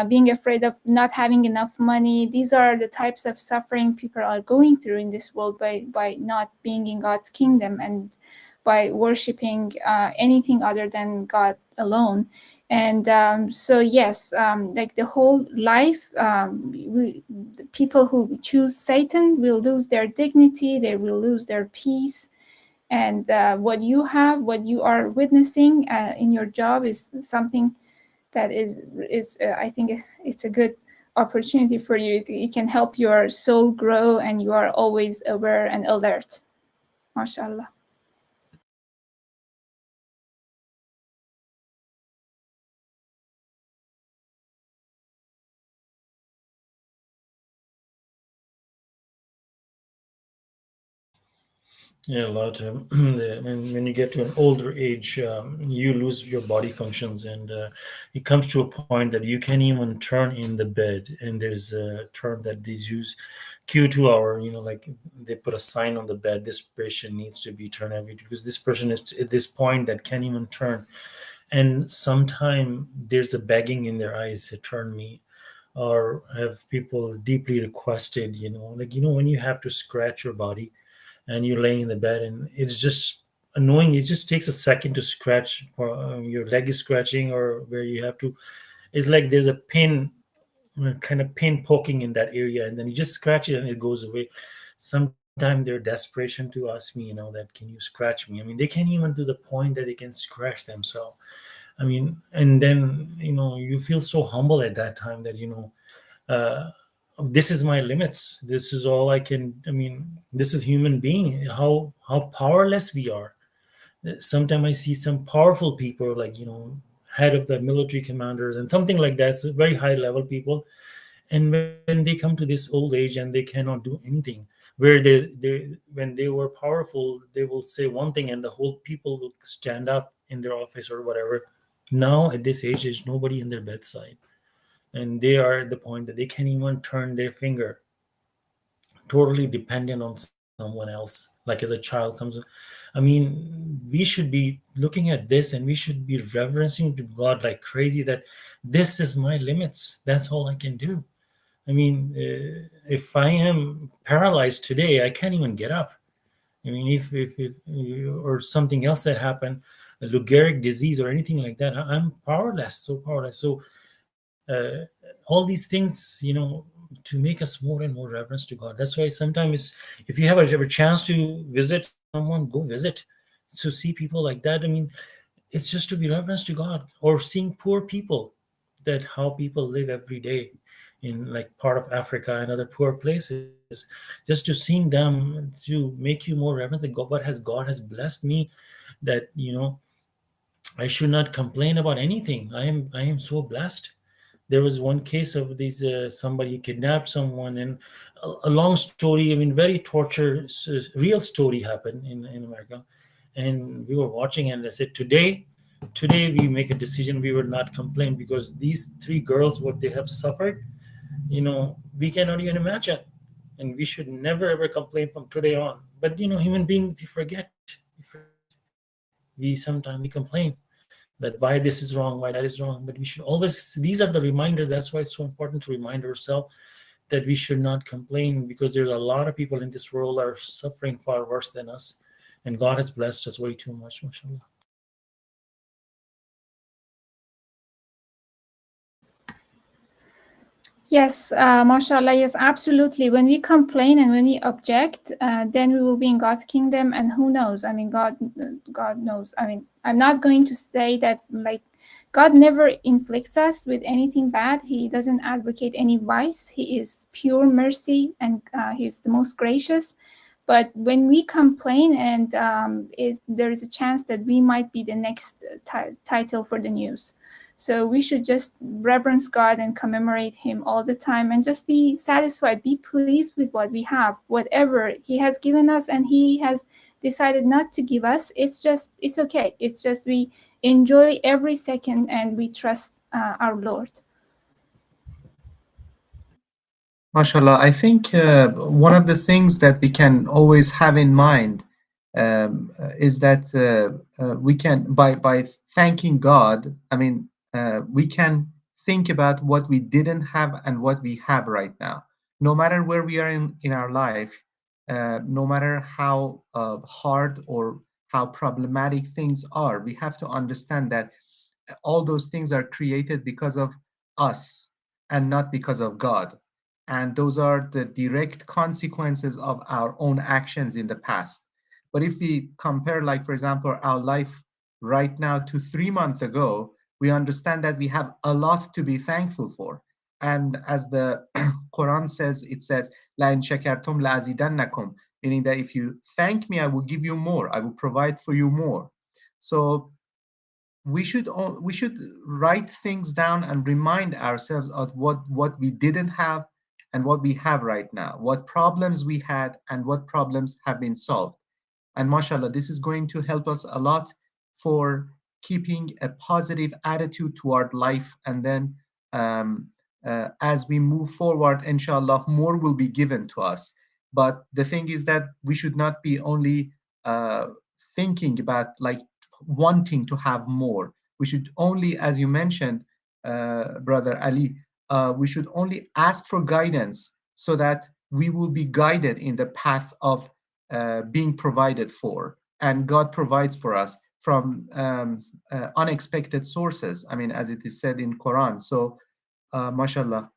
being afraid of not having enough money. These are the types of suffering people are going through in this world by not being in God's kingdom and by worshiping anything other than God alone. And so yes, like the whole life, the people who choose Satan will lose their dignity, they will lose their peace. And what you are witnessing in your job is something that is I think it's a good opportunity for you. It can help your soul grow, and you are always aware and alert. MashaAllah. Yeah, a lot. When you get to an older age, you lose your body functions, and it comes to a point that you can't even turn in the bed. And there's a term that they use, Q2 hour. Like they put a sign on the bed. This patient needs to be turned every, because this person is at this point that can't even turn. And sometime there's a begging in their eyes to turn me, or have people deeply requested. Like when you have to scratch your body and you're laying in the bed and it's just annoying. It just takes a second to scratch, or your leg is scratching, or where you have to, it's like there's a pin, kind of pin poking in that area, and then you just scratch it and it goes away. Sometimes they're desperation to ask me, that can you scratch me? I mean, they can't even do the point that they can scratch themselves. I mean, and then you feel so humble at that time that uh, this is my limits, this is all I can. I mean, this is human being, how powerless we are. Sometimes I see some powerful people, like head of the military commanders and something like that, so very high level people. And when they come to this old age and they cannot do anything, where they when they were powerful, they will say one thing and the whole people will stand up in their office or whatever. Now at this age, there's nobody in their bedside, and they are at the point that they can't even turn their finger, totally dependent on someone else, like as a child comes. I mean, we should be looking at this and we should be reverencing to God like crazy, that this is my limits, that's all I can do. I mean, if I am paralyzed today, I can't even get up. I mean, if or something else that happened, a Lou Gehrig disease or anything like that, I'm powerless, so powerless. So uh, all these things, to make us more and more reverence to God. That's why sometimes, if you have a chance to visit someone, go visit, to see people like that. I mean, it's just to be reverence to God, or seeing poor people, that how people live every day in like part of Africa and other poor places, just to seeing them, to make you more reverence that God has blessed me, that I should not complain about anything. I am so blessed. There was one case of these somebody kidnapped someone, and a long story. I mean, very torture, real story happened in America, and we were watching, and I said, today we make a decision. We will not complain, because these three girls, what they have suffered, we cannot even imagine, and we should never ever complain from today on. But human beings, we forget, we sometimes we complain that why this is wrong, why that is wrong. But we should always, these are the reminders. That's why it's so important to remind ourselves that we should not complain, because there's a lot of people in this world are suffering far worse than us. And God has blessed us way too much, mashallah. Yes, mashallah, yes, absolutely. When we complain and when we object, then we will be in God's kingdom. And who knows? I mean, God knows. I mean, I'm not going to say that, like, God never inflicts us with anything bad. He doesn't advocate any vice. He is pure mercy, and He's the most gracious. But when we complain, and there is a chance that we might be the next title for the news. So we should just reverence God and commemorate Him all the time, and just be satisfied, be pleased with what we have, whatever He has given us, and He has decided not to give us. It's okay. It's just we enjoy every second, and we trust our Lord. MashaAllah, I think one of the things that we can always have in mind is that we can, by thanking God, I mean, we can think about what we didn't have and what we have right now. No matter where we are in our life, no matter how hard or how problematic things are, we have to understand that all those things are created because of us and not because of God. And those are the direct consequences of our own actions in the past. But if we compare, like, for example, our life right now to 3 months ago, we understand that we have a lot to be thankful for. And as the Quran says, it says, La in shakartum la azidannakum, meaning that if you thank me, I will give you more, I will provide for you more. So we should write things down and remind ourselves of what we didn't have and what we have right now, what problems we had and what problems have been solved. And mashallah, this is going to help us a lot for keeping a positive attitude toward life. And then um, as we move forward, inshallah, more will be given to us. But the thing is that we should not be only thinking about, like, wanting to have more. We should only, as you mentioned, Brother Ali, we should only ask for guidance so that we will be guided in the path of being provided for, and God provides for us from unexpected sources. I mean, as it is said in Quran. So, mashallah.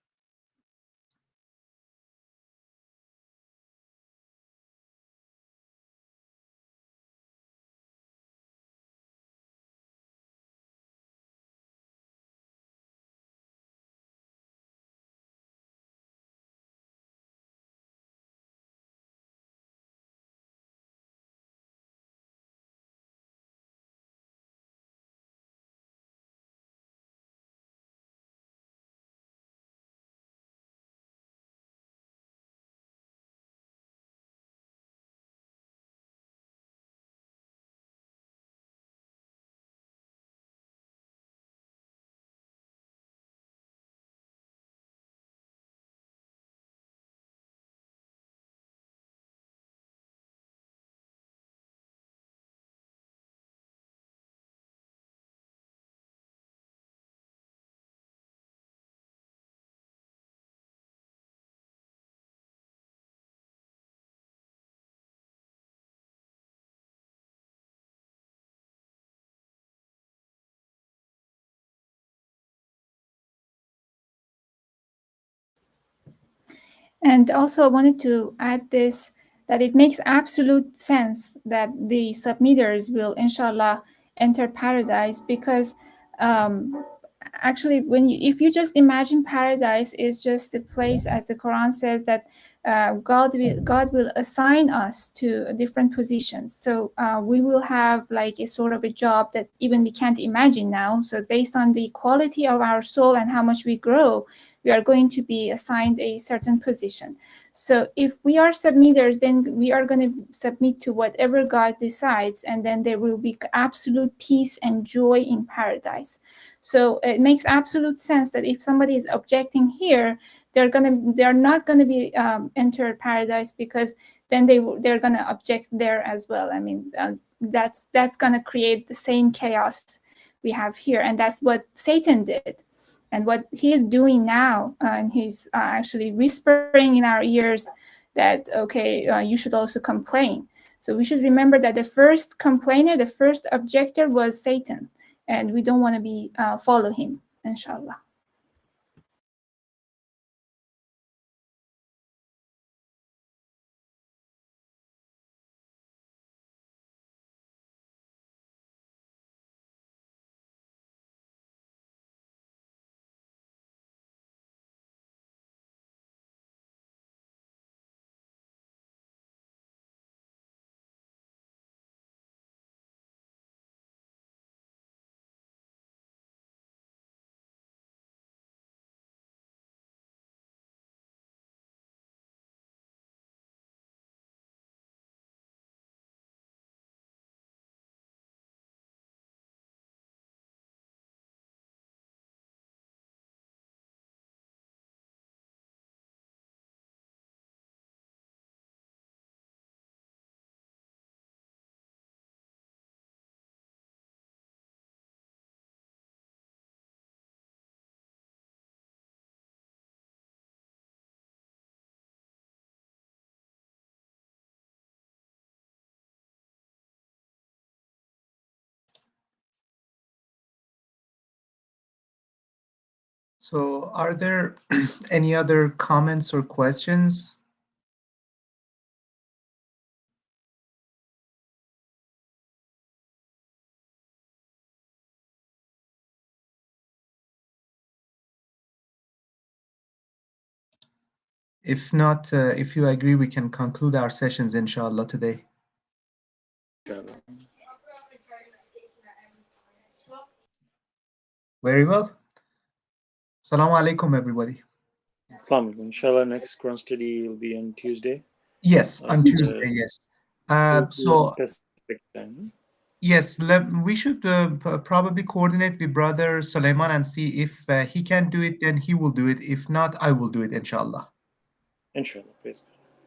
And also, I wanted to add this, that it makes absolute sense that the submitters will, inshallah, enter paradise, because um, actually, if you just imagine paradise is just a place, as the Quran says, that God will assign us to different positions. So we will have like a sort of a job that even we can't imagine now. So based on the quality of our soul and how much we grow, we are going to be assigned a certain position. So if we are submitters, then we are going to submit to whatever God decides, and then there will be absolute peace and joy in paradise. So it makes absolute sense that if somebody is objecting here, they're not gonna be enter paradise, because then they're gonna object there as well. I mean, that's gonna create the same chaos we have here, and that's what Satan did. And what he is doing now, and he's actually whispering in our ears that, okay, you should also complain. So we should remember that the first complainer, the first objector was Satan, and we don't want to be follow him, inshallah. So are there any other comments or questions? If not, if you agree, we can conclude our sessions, inshallah, today. Inshallah. Very well. Assalamu alaikum, everybody. Assalamu alaikum. Inshallah, next Quran study will be on Tuesday. Yes, on At, Tuesday, yes. 2 p.m. So, Pacific time. yes, we should probably coordinate with Brother Suleiman and see if he can do it, then he will do it. If not, I will do it, inshallah. Inshallah, please.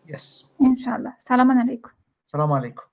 Yes. Inshallah. Salaam alaikum. Assalamu alaikum.